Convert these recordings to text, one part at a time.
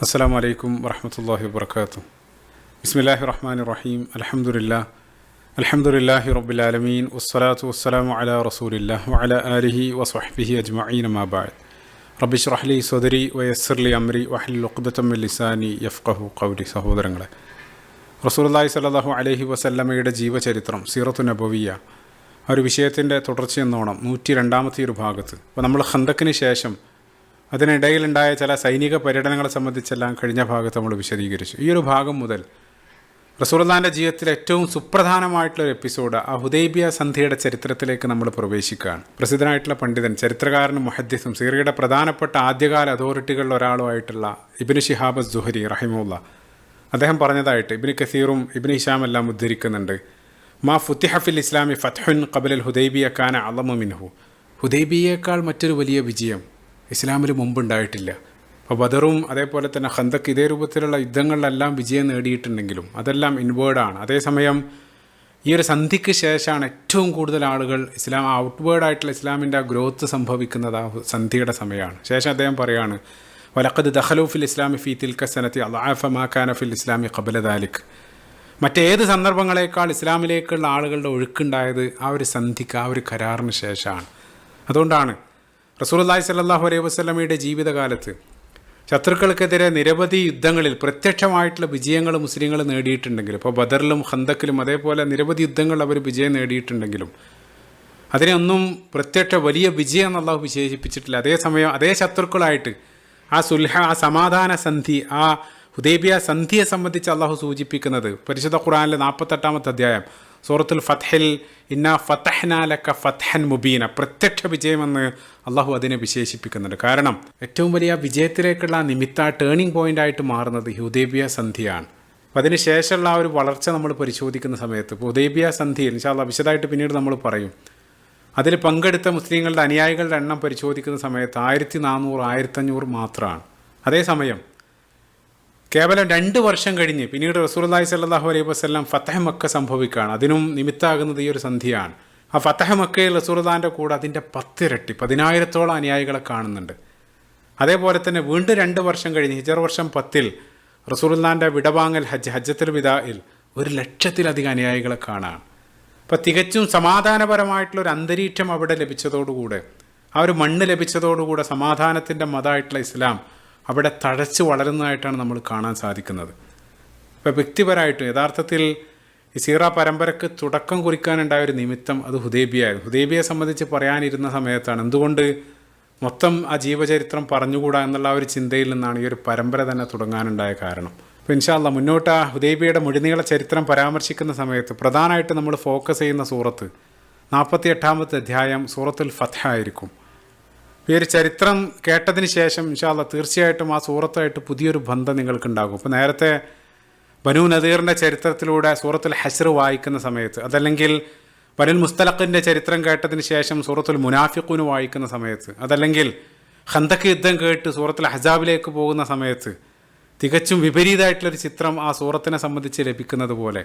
അസ്സലാമു അലൈക്കും വറഹ്മത്തുള്ളാഹി വബറകാതുഹു. ബിസ്മില്ലാഹിർ റഹ്മാനിർ റഹീം. അൽഹംദുലില്ലാഹി റബ്ബിൽ ആലമീൻ വസ്സലാത്തു വസ്സലാമു അലാ റസൂലില്ലാഹി വഅലാ ആലിഹി വസ്വഹ്ബിഹി അജ്മഈൻ. അമ്മാ ബഅദ്. റബ്ബി ഇശ്റഹ് ലി സദ്രി വയസ്സിർ ലി അംരി വഹ്ലുൽ ഉഖ്ദതം മിൻ ലിസാനി യഫ്ഖഹു ഖൗലി. സഹോദരങ്ങളെ, റസൂലുള്ളാഹി സ്വല്ലല്ലാഹു അലൈഹി വസല്ലമയുടെ ജീവചരിത്രം സീറത്തു നബവിയ്യ ഒരു വിഷയത്തിൻ്റെ തുടർച്ചയെന്നോണം 102ാമത്തെ ഒരു ഭാഗത്ത്, അപ്പോൾ നമ്മൾ ഖന്തക്കിന് ശേഷം അതിനിടയിലുണ്ടായ ചില സൈനിക പര്യടനങ്ങളെ സംബന്ധിച്ചെല്ലാം കഴിഞ്ഞ ഭാഗത്ത് നമ്മൾ വിശദീകരിച്ചു. ഈ ഒരു ഭാഗം മുതൽ റസൂലുള്ളാഹിൻ്റെ ജീവിതത്തിലെ ഏറ്റവും സുപ്രധാനമായിട്ടുള്ളൊരു എപ്പിസോഡ് ആ ഹുദൈബിയ സന്ധിയുടെ ചരിത്രത്തിലേക്ക് നമ്മൾ പ്രവേശിക്കുകയാണ്. പ്രസിദ്ധനായിട്ടുള്ള പണ്ഡിതൻ, ചരിത്രകാരനും മുഹദ്ദിസും സീറിയയുടെ പ്രധാനപ്പെട്ട ആദ്യകാല അതോറിറ്റികളിൽ ഒരാളുമായിട്ടുള്ള ഇബ്നു ശിഹാബ് അസ്-സുഹരി റഹിമഹുല്ലാ അദ്ദേഹം പറഞ്ഞതായിട്ട് ഇബ്നു കസീറും ഇബ്നു ഹിശാം എല്ലാം ഉദ്ധരിക്കുന്നുണ്ട്. മാ ഫുത്തിഹ ഫിൽ ഇസ്ലാമി ഫത്ഹുൻ ഖബലൽ ഹുദൈബിയ കാന അളമു മിൻഹു. ഹുദൈബിയേക്കാൾ മറ്റൊരു വലിയ വിജയം ഇസ്ലാമിൽ മുമ്പുണ്ടായിട്ടില്ല. അപ്പോൾ ബദറും അതേപോലെ തന്നെ ഖന്തക്ക് ഇതേ രൂപത്തിലുള്ള യുദ്ധങ്ങളിലെല്ലാം വിജയം നേടിയിട്ടുണ്ടെങ്കിലും അതെല്ലാം ഇൻവേർഡാണ്. അതേസമയം ഈ ഒരു സന്ധിക്ക് ശേഷമാണ് ഏറ്റവും കൂടുതൽ ആളുകൾ ഔട്ട്വേർഡായിട്ടുള്ള ഇസ്ലാമിൻ്റെ ആ ഗ്രോത്ത് സംഭവിക്കുന്നത് ആ സന്ധിയുടെ സമയമാണ്. ശേഷം അദ്ദേഹം പറയാണ്, വലഖദ് ദഖലു ഫിൽ ഇസ്ലാമി ഫീ തിൽക സനതി അളഅഫ മാ കാന ഫിൽ ഇസ്ലാമി ഖബല ദാലിക്. മറ്റേത് സന്ദർഭങ്ങളേക്കാൾ ഇസ്ലാമിലേക്കുള്ള ആളുകളുടെ ഒഴുക്കുണ്ടായത് ആ ഒരു സന്ധിക്ക്, ആ ഒരു കരാറിന് ശേഷമാണ്. അതുകൊണ്ടാണ് റസൂലുള്ളാഹി സ്വല്ലല്ലാഹു അലൈഹി വസല്ലമയുടെ ജീവിതകാലത്ത് ശത്രുക്കൾക്കെതിരെ നിരവധി യുദ്ധങ്ങളിൽ പ്രത്യക്ഷമായിട്ടുള്ള വിജയങ്ങൾ മുസ്ലിങ്ങൾ നേടിയിട്ടുണ്ടെങ്കിലും, ഇപ്പോൾ ബദറിലും ഖന്തക്കിലും അതേപോലെ നിരവധി യുദ്ധങ്ങളിൽ അവർ വിജയം നേടിയിട്ടുണ്ടെങ്കിലും അതിനെയൊന്നും പ്രത്യക്ഷ വലിയ വിജയം എന്ന് അല്ലാഹു വിശേഷിപ്പിച്ചിട്ടില്ല. അതേസമയം അതേ ശത്രുക്കളായിട്ട് ആ സുൽഹ, ആ സമാധാന സന്ധി, ആ ഹുദൈബിയ സന്ധിയെ സംബന്ധിച്ച് അള്ളാഹു സൂചിപ്പിക്കുന്നത് പരിശുദ്ധ ഖുർആനിലെ 48ാമത്തെ അധ്യായം സൂറത്തുൽ ഫത്ഹിൽ ഇന്നാ ഫതഹ്നാ ലക ഫത്ഹൻ മുബീന, പ്രത്യക്ഷ വിജയമെന്ന് അള്ളാഹു അതിനെ വിശേഷിപ്പിക്കുന്നുണ്ട്. കാരണം ഏറ്റവും വലിയ വിജയത്തിലേക്കുള്ള നിമിത്ത ടേണിംഗ് പോയിൻ്റ് ആയിട്ട് മാറുന്നത് ഹുദൈബിയ സന്ധിയാണ്. അപ്പോൾ അതിന് ശേഷമുള്ള ആ ഒരു വളർച്ച നമ്മൾ പരിശോധിക്കുന്ന സമയത്ത് ഹുദൈബിയ സന്ധിയിൽ ഇൻഷാ അല്ലാഹ് വിശദമായിട്ട് പിന്നീട് നമ്മൾ പറയും. അതിൽ പങ്കെടുത്ത മുസ്ലിങ്ങളുടെ അനുയായികളുടെ എണ്ണം പരിശോധിക്കുന്ന സമയത്ത് 1400 1500 മാത്രമാണ്. അതേസമയം കേവലം 2 വർഷം കഴിഞ്ഞ് പിന്നീട് റസൂലുള്ളാഹി സ്വല്ലല്ലാഹു അലൈഹി വസല്ലം ഫതഹ് മക്ക സംഭവിക്കുകയാണ്. അതിനും നിമിത്തമാകുന്നത് ഈ ഒരു സന്ധിയാണ്. ആ ഫതഹ് മക്കയിൽ റസൂലുള്ളാഹിൻ്റെ കൂടെ അതിൻ്റെ 10 ഇരട്ടി 10,000-ഓളം അനുയായികളെ കാണുന്നുണ്ട്. അതേപോലെ തന്നെ വീണ്ടും 2 വർഷം കഴിഞ്ഞ് ഹിജറ വർഷം 10 റസൂലുള്ളാഹിൻ്റെ വിടവാങ്ങൽ ഹജ്ജത്തുൽ വിദാഇൽ 1,00,000-ലധികം അനുയായികളെ കാണാൻ. അപ്പോൾ തികച്ചും സമാധാനപരമായിട്ടുള്ളൊരു അന്തരീക്ഷം അവിടെ ലഭിച്ചതോടുകൂടെ, ആ ഒരു മണ്ണ് ലഭിച്ചതോടുകൂടെ സമാധാനത്തിൻ്റെ മതമായിട്ടുള്ള ഇസ്ലാം അവിടെ തഴച്ച് വളരുന്നതായിട്ടാണ് നമ്മൾ കാണാൻ സാധിക്കുന്നത്. ഇപ്പോൾ വ്യക്തിപരമായിട്ടും യഥാർത്ഥത്തിൽ ഈ സീറ പരമ്പരക്ക് തുടക്കം കുറിക്കാനുണ്ടായ ഒരു നിമിത്തം അത് ഹുദൈബിയായിരുന്നു. ഹുദൈബിയെ സംബന്ധിച്ച് പറയാനിരുന്ന സമയത്താണ് എന്തുകൊണ്ട് മൊത്തം ആ ജീവചരിത്രം പറഞ്ഞുകൂടാ എന്നുള്ള ആ ഒരു ചിന്തയിൽ നിന്നാണ് ഈ ഒരു പരമ്പര തന്നെ തുടങ്ങാനുണ്ടായ കാരണം. അപ്പോൾ ഇൻഷാ അല്ലാഹ് മുന്നോട്ട് ആ ഹുദൈബിയുടെ മുഴുനീള ചരിത്രം പരാമർശിക്കുന്ന സമയത്ത് പ്രധാനമായിട്ട് നമ്മൾ ഫോക്കസ് ചെയ്യുന്ന സൂറത്ത് 48ാമത്തെ അധ്യായം സൂറത്തുൽ ഫത്ഹ് ആയിരിക്കും. ഈ ഒരു ചരിത്രം കേട്ടതിന് ശേഷം ഇൻഷാ അല്ലാഹ് തീർച്ചയായിട്ടും ആ സൂറത്തായിട്ട് പുതിയൊരു ബന്ധം നിങ്ങൾക്കുണ്ടാകും. ഇപ്പോൾ നേരത്തെ ബനൂ നദീറിൻ്റെ ചരിത്രത്തിലൂടെ സൂറത്തുൽ ഹശ്ർ വായിക്കുന്ന സമയത്ത്, അതല്ലെങ്കിൽ ബനുൽ മുസ്തലഖിൻ്റെ ചരിത്രം കേട്ടതിന് ശേഷം സൂറത്തുൽ മുനാഫിഖൂൻ വായിക്കുന്ന സമയത്ത്, അതല്ലെങ്കിൽ ഖന്തക്ക് യുദ്ധം കേട്ട് സൂറത്തുൽ അഹ്സാബിലേക്ക് പോകുന്ന സമയത്ത് തികച്ചും വിപരീതമായിട്ടുള്ളൊരു ചിത്രം ആ സൂറത്തിനെ സംബന്ധിച്ച് ലഭിക്കുന്നത് പോലെ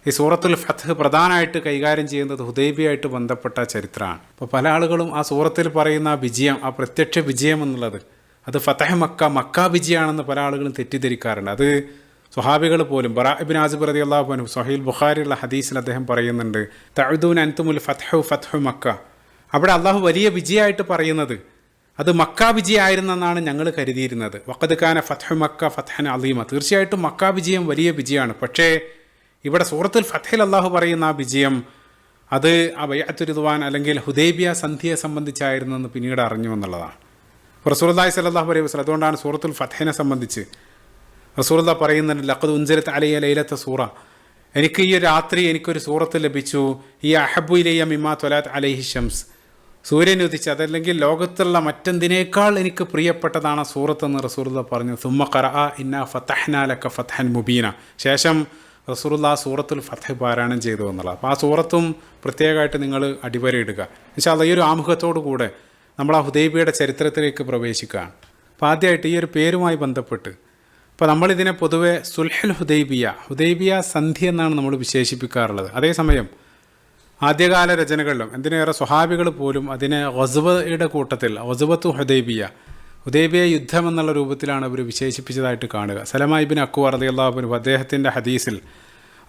ഈ സൂറത്തുൽ ഫത്ഹ് പ്രധാനമായിട്ട് കൈകാര്യം ചെയ്യുന്നത് ഹുദൈബിയായിട്ട് ബന്ധപ്പെട്ട ചരിത്രമാണ്. അപ്പോൾ പല ആളുകളും ആ സൂറത്തിൽ പറയുന്ന ആ വിജയം, ആ പ്രത്യക്ഷ വിജയം എന്നുള്ളത് അത് ഫതഹ് മക്ക വിജയമാണെന്ന് പല ആളുകളും തെറ്റിദ്ധരിക്കാറുണ്ട്. അത് സ്വഹാബികൾ പോലും ബറാ ഇബ്നു ആസിബ് റളിയല്ലാഹു അൻഹു സ്വഹീൽ ബുഖാരിയുള്ള ഹദീസിൽ അദ്ദേഹം പറയുന്നുണ്ട്, തഅദൂന അൻതുമുൽ ഫത്ഹു മക്ക. അവിടെ അള്ളാഹു വലിയ വിജയമായിട്ട് പറയുന്നത് അത് മക്ക വിജയമായിരുന്നെന്നാണ് ഞങ്ങൾ കരുതിയിരുന്നത്. വഖദ് കാന ഫത്ഹു മക്ക ഫത്ഹൻ അളീമ. തീർച്ചയായിട്ടും മക്ക വിജയം വലിയ വിജയമാണ്. പക്ഷേ ഇവിടെ സൂറത്തുൽ ഫത്ഹിൽ അള്ളാഹു പറയുന്ന ആ വിജയം അത് ആ ബൈഅത്തുർ റിദ്വാൻ അല്ലെങ്കിൽ ഹുദൈബിയ സന്ധിയെ സംബന്ധിച്ചായിരുന്നെന്ന് പിന്നീട് അറിഞ്ഞു എന്നുള്ളതാണ്. റസൂലുള്ളാഹി സ്വല്ലല്ലാഹു അലൈഹി വസല്ലം അതുകൊണ്ടാണ് സൂറത്തുൽ ഫത്ഹിനെ സംബന്ധിച്ച് റസൂലുള്ളാഹി പറയുന്നുണ്ട്, ലഖദ് ഉൻസിലത് അലയ്യ ലൈലത്ത സൂറ, എനിക്ക് ഈ രാത്രി എനിക്കൊരു സൂറത്ത് ലഭിച്ചു, ഈ അഹബ്ബു ഇലയ്യ മിമ്മാ ത്വലഅത് അലൈഹി ശംസ്, സൂര്യൻ ഉദിച്ച് അതല്ലെങ്കിൽ ലോകത്തുള്ള മറ്റെന്തിനേക്കാൾ എനിക്ക് പ്രിയപ്പെട്ടതാണ് ആ സൂറത്തെന്ന് റസൂലുള്ളാഹി പറഞ്ഞു. സുമ്മ ഖറഅ ഇന്നാ ഫതഹ്നാ ലക ഫത്ഹൻ മുബീന. ശേഷം റസൂലുള്ളാഹി സൂറത്തുൽ ഫത്ഹ് പാരായണം ചെയ്തു എന്നുള്ളത്. അപ്പോൾ ആ സൂറത്തും പ്രത്യേകമായിട്ട് നിങ്ങൾ അടിവരയിടുക. ഇൻഷാ അല്ലാഹ് ഈ ഒരു ആമുഖത്തോടു കൂടെ നമ്മൾ ആ ഹുദൈബിയുടെ ചരിത്രത്തിലേക്ക് പ്രവേശിക്കുകയാണ്. അപ്പോൾ ആദ്യമായിട്ട് ഈ ഒരു പേരുമായി ബന്ധപ്പെട്ട് ഇപ്പോൾ നമ്മളിതിനെ പൊതുവെ സുൽഹുൽ ഹുദൈബിയ സന്ധി എന്നാണ് നമ്മൾ വിശേഷിപ്പിക്കാറുള്ളത്. അതേസമയം ആദ്യകാല രചനകളിലും എന്തിനേറെ സ്വഹാബികൾ പോലും അതിനെ ഗസ്വയുടെ കൂട്ടത്തിൽ ഗസ്വത്തു ഹുദൈബിയ, ഹുദൈബിയ യുദ്ധം എന്നുള്ള രൂപത്തിലാണ് അവർ വിശേഷിപ്പിച്ചതായിട്ട് കാണുക. സലമ ഇബ്നു അക്വ റളിയല്ലാഹു അൻഹു അദ്ദേഹത്തിൻ്റെ ഹദീസിൽ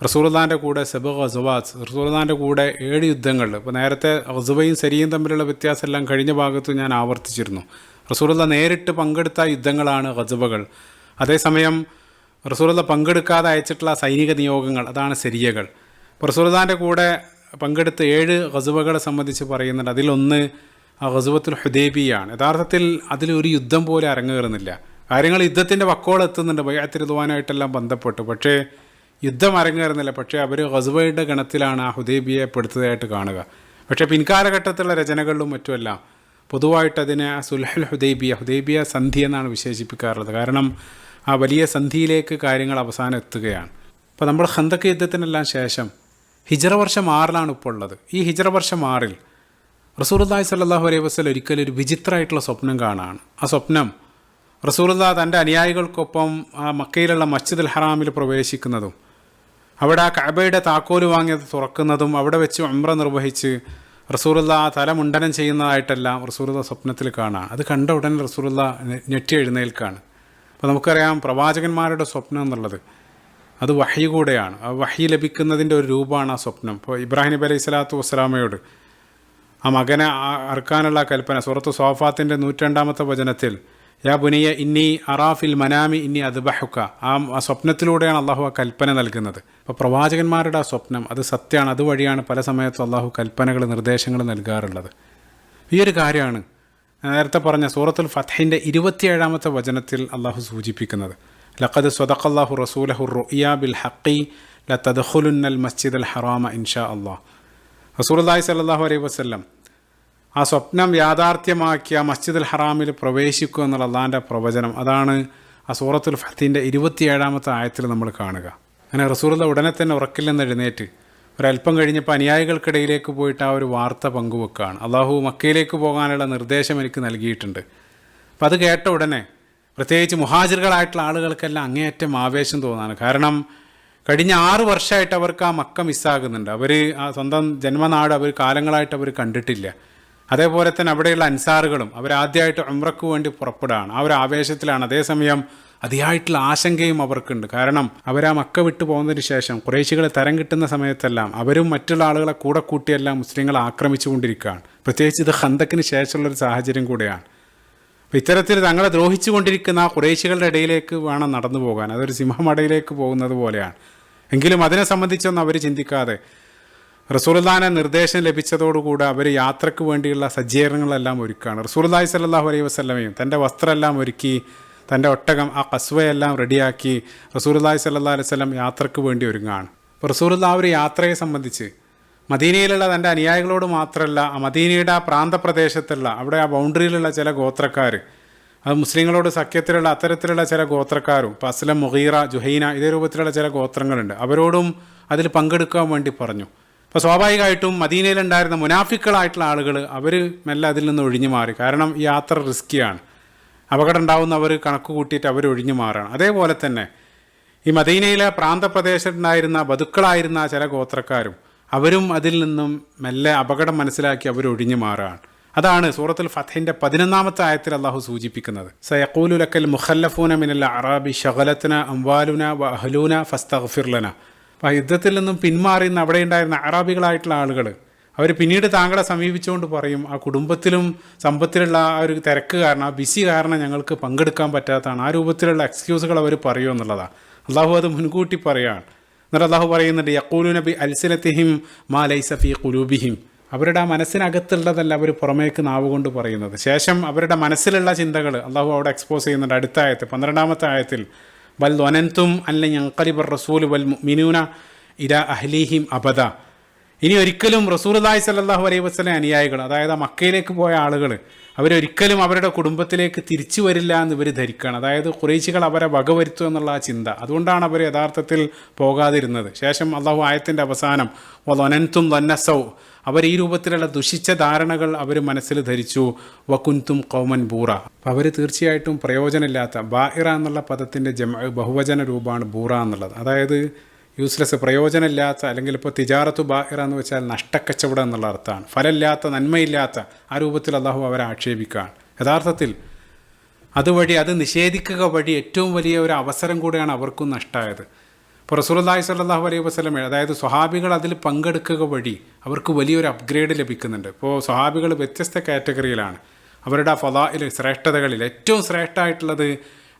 റസൂലുള്ളാഹിൻ്റെ കൂടെ സബഅ ഗസ്വാത്ത്, റസൂലുള്ളാഹിൻ്റെ കൂടെ 7 യുദ്ധങ്ങൾ, ഇപ്പോൾ നേരത്തെ ഗസ്വയും സരിയും തമ്മിലുള്ള വ്യത്യാസമെല്ലാം കഴിഞ്ഞ ഭാഗത്ത് ഞാൻ ആവർത്തിച്ചിരുന്നു. റസൂലുള്ളാഹി നേരിട്ട് പങ്കെടുത്ത യുദ്ധങ്ങളാണ് ഗസ്വകൾ. അതേസമയം റസൂലുള്ളാഹി പങ്കെടുക്കാതെ അയച്ചിട്ടുള്ള സൈനിക നിയോഗങ്ങൾ, അതാണ് സരിയകൾ. ഇപ്പോൾ റസൂലുള്ളാഹിൻ്റെ കൂടെ പങ്കെടുത്ത 7 ഗസ്വകളെ സംബന്ധിച്ച് പറയുന്നുണ്ട്. അതിലൊന്ന് ഗസ്വത്തുൽ ഹുദൈബിയാണ്. യഥാർത്ഥത്തിൽ അതിലൊരു യുദ്ധം പോലെ അരങ്ങേറുന്നില്ല. കാര്യങ്ങൾ യുദ്ധത്തിൻ്റെ വക്കോളെത്തുന്നുണ്ട്, ബൈഅത്ത് റിദ്വാനായിട്ടെല്ലാം ബന്ധപ്പെട്ട്, പക്ഷേ യുദ്ധം അരങ്ങേറുന്നില്ല. പക്ഷേ അവർ ഗസ്വയുടെ ഗണത്തിലാണ് ആ ഹുദൈബിയെ പെടുത്തതായിട്ട് കാണുക. പക്ഷേ പിൻകാലഘട്ടത്തിലുള്ള രചനകളിലും മറ്റുമെല്ലാം പൊതുവായിട്ട് അതിനെ സുൽഹുൽ ഹുദൈബിയ സന്ധി എന്നാണ് വിശേഷിപ്പിക്കാറുള്ളത്. കാരണം ആ വലിയ സന്ധിയിലേക്ക് കാര്യങ്ങൾ അവസാനം എത്തുകയാണ്. അപ്പോൾ നമ്മൾ ഖന്തക്ക് യുദ്ധത്തിനെല്ലാം ശേഷം ഹിജ്റ വർഷം 6 ഇപ്പോൾ ഉള്ളത്. ഈ ഹിജ്റ വർഷം 6 റസൂലുള്ളാഹി സ്വല്ലല്ലാഹു അലൈഹി വസല്ലം ഒരിക്കലും ഒരു വിചിത്രമായിട്ടുള്ള സ്വപ്നം കാണാണ്. ആ സ്വപ്നം റസൂലുള്ളാഹി തൻ്റെ അനുയായികൾക്കൊപ്പം ആ മക്കയിലുള്ള മസ്ജിദുൽ ഹറാമിൽ പ്രവേശിക്കുന്നതും അവിടെ ആ കഅബയുടെ താക്കോല് വാങ്ങിയത് തുറക്കുന്നതും അവിടെ വെച്ച് ഉംറ നിർവഹിച്ച് റസൂലുള്ളാഹി തല മുണ്ടനം ചെയ്യുന്നതായിട്ടെല്ലാം റസൂലുള്ളാഹി സ്വപ്നത്തിൽ കാണാം. അത് കണ്ട ഉടനെ റസൂലുള്ളാഹി ഞെട്ടി എഴുന്നേൽക്കാണ്. അപ്പോൾ നമുക്കറിയാം പ്രവാചകന്മാരുടെ സ്വപ്നം എന്നുള്ളത് അത് വഹി കൂടെയാണ്. ആ വഹി ലഭിക്കുന്നതിൻ്റെ ഒരു രൂപമാണ് ആ സ്വപ്നം. ഇപ്പോൾ ഇബ്രാഹിം നബി അലൈഹി സ്വലാത്തു വസ്സലാമയോട് ആ മകനെ അറുക്കാനുള്ള കൽപ്പന സൂറത്ത് സ്വാഫാത്തിൻ്റെ 102-ാമത്തെ വചനത്തിൽ യാ ബുനിയ ഇന്നി അറാഫിൽ മനാമി ഇന്നി അദ്ബഹുക, ആ സ്വപ്നത്തിലൂടെയാണ് അള്ളാഹു ആ കൽപ്പന നൽകുന്നത്. അപ്പോൾ പ്രവാചകന്മാരുടെ ആ സ്വപ്നം അത് സത്യമാണ്. അതുവഴിയാണ് പല സമയത്തും അള്ളാഹു കൽപ്പനകൾ, നിർദ്ദേശങ്ങൾ നൽകാറുള്ളത്. ഈ ഒരു കാര്യമാണ് നേരത്തെ പറഞ്ഞ സൂറത്തുൽ ഫത്ഹിൻ്റെ 27-ാമത്തെ വചനത്തിൽ അള്ളാഹു സൂചിപ്പിക്കുന്നത്. ലഖദ് സ്വദഖല്ലാഹു റസൂലഹു റുഇയാ ബിൽ ഹഖി ലതദ്ഖുലുന്നൽ മസ്ജിദൽ ഹറാമ ഇൻഷാ അല്ലാഹ്. റസൂലുള്ളാഹി സ്വല്ലല്ലാഹു അലൈഹി വസല്ലം ആ സ്വപ്നം യാഥാർത്ഥ്യമാക്കിയ മസ്ജിദുൽ ഹറാമിൽ പ്രവേശിക്കുക എന്നുള്ള അള്ളാഹിൻ്റെ പ്രവചനം, അതാണ് ആ സൂറത്തുൽ ഫത്തിൻ്റെ 27-ാമത്തെ ആയത്തിൽ നമ്മൾ കാണുക. അങ്ങനെ റസൂലുള്ളാഹി ഉടനെ തന്നെ ഉറക്കിൽ നിന്ന് എഴുന്നേറ്റ് ഒരല്പം കഴിഞ്ഞപ്പോൾ അനുയായികൾക്കിടയിലേക്ക് പോയിട്ട് ആ ഒരു വാർത്ത പങ്കുവെക്കുകയാണ്. അള്ളാഹു മക്കയിലേക്ക് പോകാനുള്ള നിർദ്ദേശം എനിക്ക് നൽകിയിട്ടുണ്ട്. അപ്പോൾ അത് കേട്ട ഉടനെ പ്രത്യേകിച്ച് മുഹാജിറുകളായിട്ടുള്ള ആളുകൾക്കെല്ലാം അങ്ങേയറ്റം ആവേശം തോന്നാണ്. കാരണം കഴിഞ്ഞ 6 വർഷമായിട്ട് അവർക്ക് ആ മക്ക മിസ്സാകുന്നുണ്ട്. അവർ ആ സ്വന്തം ജന്മനാട് അവർ കാലങ്ങളായിട്ട് അവർ കണ്ടിട്ടില്ല. അതേപോലെ തന്നെ അവിടെയുള്ള അൻസാറുകളും അവരാദ്യമായിട്ട് ഉംറയ്ക്ക് വേണ്ടി പുറപ്പെടുകയാണ്. ആ ഒരു ആവേശത്തിലാണ്. അതേസമയം അതിയായിട്ടുള്ള ആശങ്കയും അവർക്കുണ്ട്. കാരണം അവരാ മക്ക വിട്ടു പോകുന്നതിന് ശേഷം കുറേശികളെ തരം കിട്ടുന്ന സമയത്തെല്ലാം അവരും മറ്റുള്ള ആളുകളെ കൂടെ കൂട്ടിയെല്ലാം മുസ്ലിങ്ങളെ ആക്രമിച്ചു കൊണ്ടിരിക്കുകയാണ്. പ്രത്യേകിച്ച് ഇത് ഖന്തക്കിന് ശേഷമുള്ളൊരു സാഹചര്യം കൂടെയാണ്. അപ്പോൾ ഇത്തരത്തിൽ തങ്ങളെ ദ്രോഹിച്ചു കൊണ്ടിരിക്കുന്ന ആ കുറേശികളുടെ ഇടയിലേക്ക് വേണം നടന്നു പോകാൻ. അതൊരു സിംഹമടയിലേക്ക് പോകുന്നത് പോലെയാണ്. എങ്കിലും അതിനെ സംബന്ധിച്ചൊന്നും അവർ ചിന്തിക്കാതെ റസൂലുള്ളാഹിന്റെ നിർദ്ദേശം ലഭിച്ചതോടുകൂടി അവർ യാത്രയ്ക്ക് വേണ്ടിയുള്ള സജ്ജീകരണങ്ങളെല്ലാം ഒരുക്കുകയാണ്. റസൂലുള്ളാഹി സ്വല്ലല്ലാഹു അലൈഹി വസല്ലമയും തൻ്റെ വസ്ത്രമെല്ലാം ഒരുക്കി, തൻ്റെ ഒട്ടകം ആ കസ്വയെല്ലാം റെഡിയാക്കി റസൂലുള്ളാഹി സ്വല്ലല്ലാഹു അലൈഹി വസല്ലം യാത്രയ്ക്ക് വേണ്ടി ഒരുങ്ങുകയാണ്. അപ്പോൾ റസൂലുള്ളാഹി ഒരു യാത്രയെ സംബന്ധിച്ച് മദീനയിലുള്ള തൻ്റെ അനുയായികളോട് മാത്രമല്ല, ആ മദീനയുടെ ആ പ്രാന്തപ്രദേശത്തുള്ള അവിടെ ആ ബൗണ്ടറിയിലുള്ള ചില ഗോത്രക്കാർ, അത് മുസ്ലിങ്ങളോട് സഖ്യത്തിലുള്ള അത്തരത്തിലുള്ള ചില ഗോത്രക്കാരും, ഇപ്പോൾ അസ്ലം, മുഗീറ, ജുഹൈന ഇതേ രൂപത്തിലുള്ള ചില ഗോത്രങ്ങളുണ്ട്, അവരോടും അതിൽ പങ്കെടുക്കാൻ വേണ്ടി പറഞ്ഞു. അപ്പോൾ സ്വാഭാവികമായിട്ടും മദീനയിലുണ്ടായിരുന്ന മുനാഫിക്കുകളായിട്ടുള്ള ആളുകൾ അവർ മെല്ലെ അതിൽ നിന്ന് ഒഴിഞ്ഞു മാറി. കാരണം ഈ യാത്ര റിസ്ക്കിയാണ്, അപകടം ഉണ്ടാവുന്നവർ കണക്ക് കൂട്ടിയിട്ട് അവർ ഒഴിഞ്ഞു മാറുകയാണ്. അതേപോലെ തന്നെ ഈ മദീനയിലെ പ്രാന്തപ്രദേശത്തുണ്ടായിരുന്ന ബതുക്കളായിരുന്ന ചില ഗോത്രക്കാരും അവരും അതിൽ നിന്നും മെല്ലെ അപകടം മനസ്സിലാക്കി അവർ ഒഴിഞ്ഞു മാറുകയാണ്. അതാണ് സൂറത്തുൽ ഫത്ഹിൻ്റെ 11-ാമത്തെ ആയത്തിൽ അള്ളാഹു സൂചിപ്പിക്കുന്നത്. സയഖൂലു ലക്കൽ മുഖല്ലഫൂന മിനൽ അറാബി ശഗലത്ന അംവാലുന വ അഹ്ലൂന ഫസ്തഗ്ഫിർ ലന. അപ്പോൾ യുദ്ധത്തിൽ നിന്നും പിന്മാറിയുന്ന അവിടെ ഉണ്ടായിരുന്ന അറാബികളായിട്ടുള്ള ആളുകൾ അവർ പിന്നീട് താങ്കളെ സമീപിച്ചുകൊണ്ട് പറയും, ആ കുടുംബത്തിലും സമ്പത്തിലുള്ള ആ ഒരു തിരക്ക് കാരണം, ആ ബിസി കാരണം ഞങ്ങൾക്ക് പങ്കെടുക്കാൻ പറ്റാത്തതാണ്. ആ രൂപത്തിലുള്ള എക്സ്ക്യൂസുകൾ അവർ പറയുമോ എന്നുള്ളതാണ്. അള്ളാഹു അത് മുൻകൂട്ടി പറയുകയാണ്. എന്നിട്ട് അള്ളാഹു പറയുന്നുണ്ട് യഖൂലുന ബി അൽസിനതിഹിം മാ ലൈസ ഫീ ഖുലൂബിഹിം. അവരുടെ ആ മനസ്സിനകത്തുള്ളതല്ല അവർ പുറമേക്ക് നാവ് കൊണ്ട് പറയുന്നത്. ശേഷം അവരുടെ മനസ്സിലുള്ള ചിന്തകൾ അള്ളാഹു അവിടെ എക്സ്പോസ് ചെയ്യുന്നുണ്ട്. അടുത്ത ആയത്ത് 12-ാമത്തെ ആയത്തിൽ ബൽ വനൻതും അല്ല യൻഖലിബർ റസൂൽ വൽ മുഅ്മിനൂന ഇലാ അഹ്ലിഹിം അബദ. ഇനി ഒരിക്കലും റസൂലുള്ളാഹി സ്വല്ലല്ലാഹു അലൈഹി വസല്ലം അനുയായികൾ, അതായത് മക്കയിലേക്ക് പോയ ആളുകൾ, അവരൊരിക്കലും അവരുടെ കുടുംബത്തിലേക്ക് തിരിച്ചു വരില്ല എന്ന് ഇവർ ധരിക്കുകയാണ്. അതായത് ഖുറൈശികൾ അവരെ വകവരുത്തുക എന്നുള്ള ആ ചിന്ത, അതുകൊണ്ടാണ് അവർ യഥാർത്ഥത്തിൽ പോകാതിരുന്നത്. ശേഷം അള്ളാഹു ആയത്തിൻ്റെ അവസാനം വലനൻതും വന്നസൗ, അവർ ഈ രൂപത്തിലുള്ള ദുഷിച്ച ധാരണകൾ അവർ മനസ്സിൽ ധരിച്ചു. വകുൻതും ഖൗമൻ ബൂറ, അവർ തീർച്ചയായിട്ടും പ്രയോജനമില്ലാത്ത, ബാഇറ എന്നുള്ള പദത്തിൻ്റെ ബഹുവചന രൂപമാണ് ബൂറ എന്നുള്ളത്. അതായത് യൂസ്ലെസ്, പ്രയോജനമില്ലാത്ത, അല്ലെങ്കിൽ ഇപ്പോൾ തിജാറത്തു ബാഇറ എന്ന് വെച്ചാൽ നഷ്ടക്കച്ചവടം എന്നുള്ള അർത്ഥമാണ്. ഫലമില്ലാത്ത, നന്മയില്ലാത്ത, ആ രൂപത്തിൽ അള്ളാഹു അവരെ ആക്ഷേപിക്കുകയാണ്. യഥാർത്ഥത്തിൽ അതുവഴി അത് നിഷേധിക്കുക വഴി ഏറ്റവും വലിയ ഒരു അവസരം കൂടിയാണ് അവർക്കും നഷ്ടമായത്. ഇപ്പോൾ റസൂലുള്ളാഹി സ്വല്ലല്ലാഹു അലൈഹി വസല്ലം, അതായത് സ്വഹാബികൾ അതിൽ പങ്കെടുക്കുക വഴി അവർക്ക് വലിയൊരു അപ്ഗ്രേഡ് ലഭിക്കുന്നുണ്ട്. ഇപ്പോൾ സ്വഹാബികൾ വ്യത്യസ്ത കാറ്റഗറിയിലാണ്. അവരുടെ ആ ഫളാഇൽ, ശ്രേഷ്ഠതകളിൽ ഏറ്റവും ശ്രേഷ്ഠമായിട്ടുള്ളത്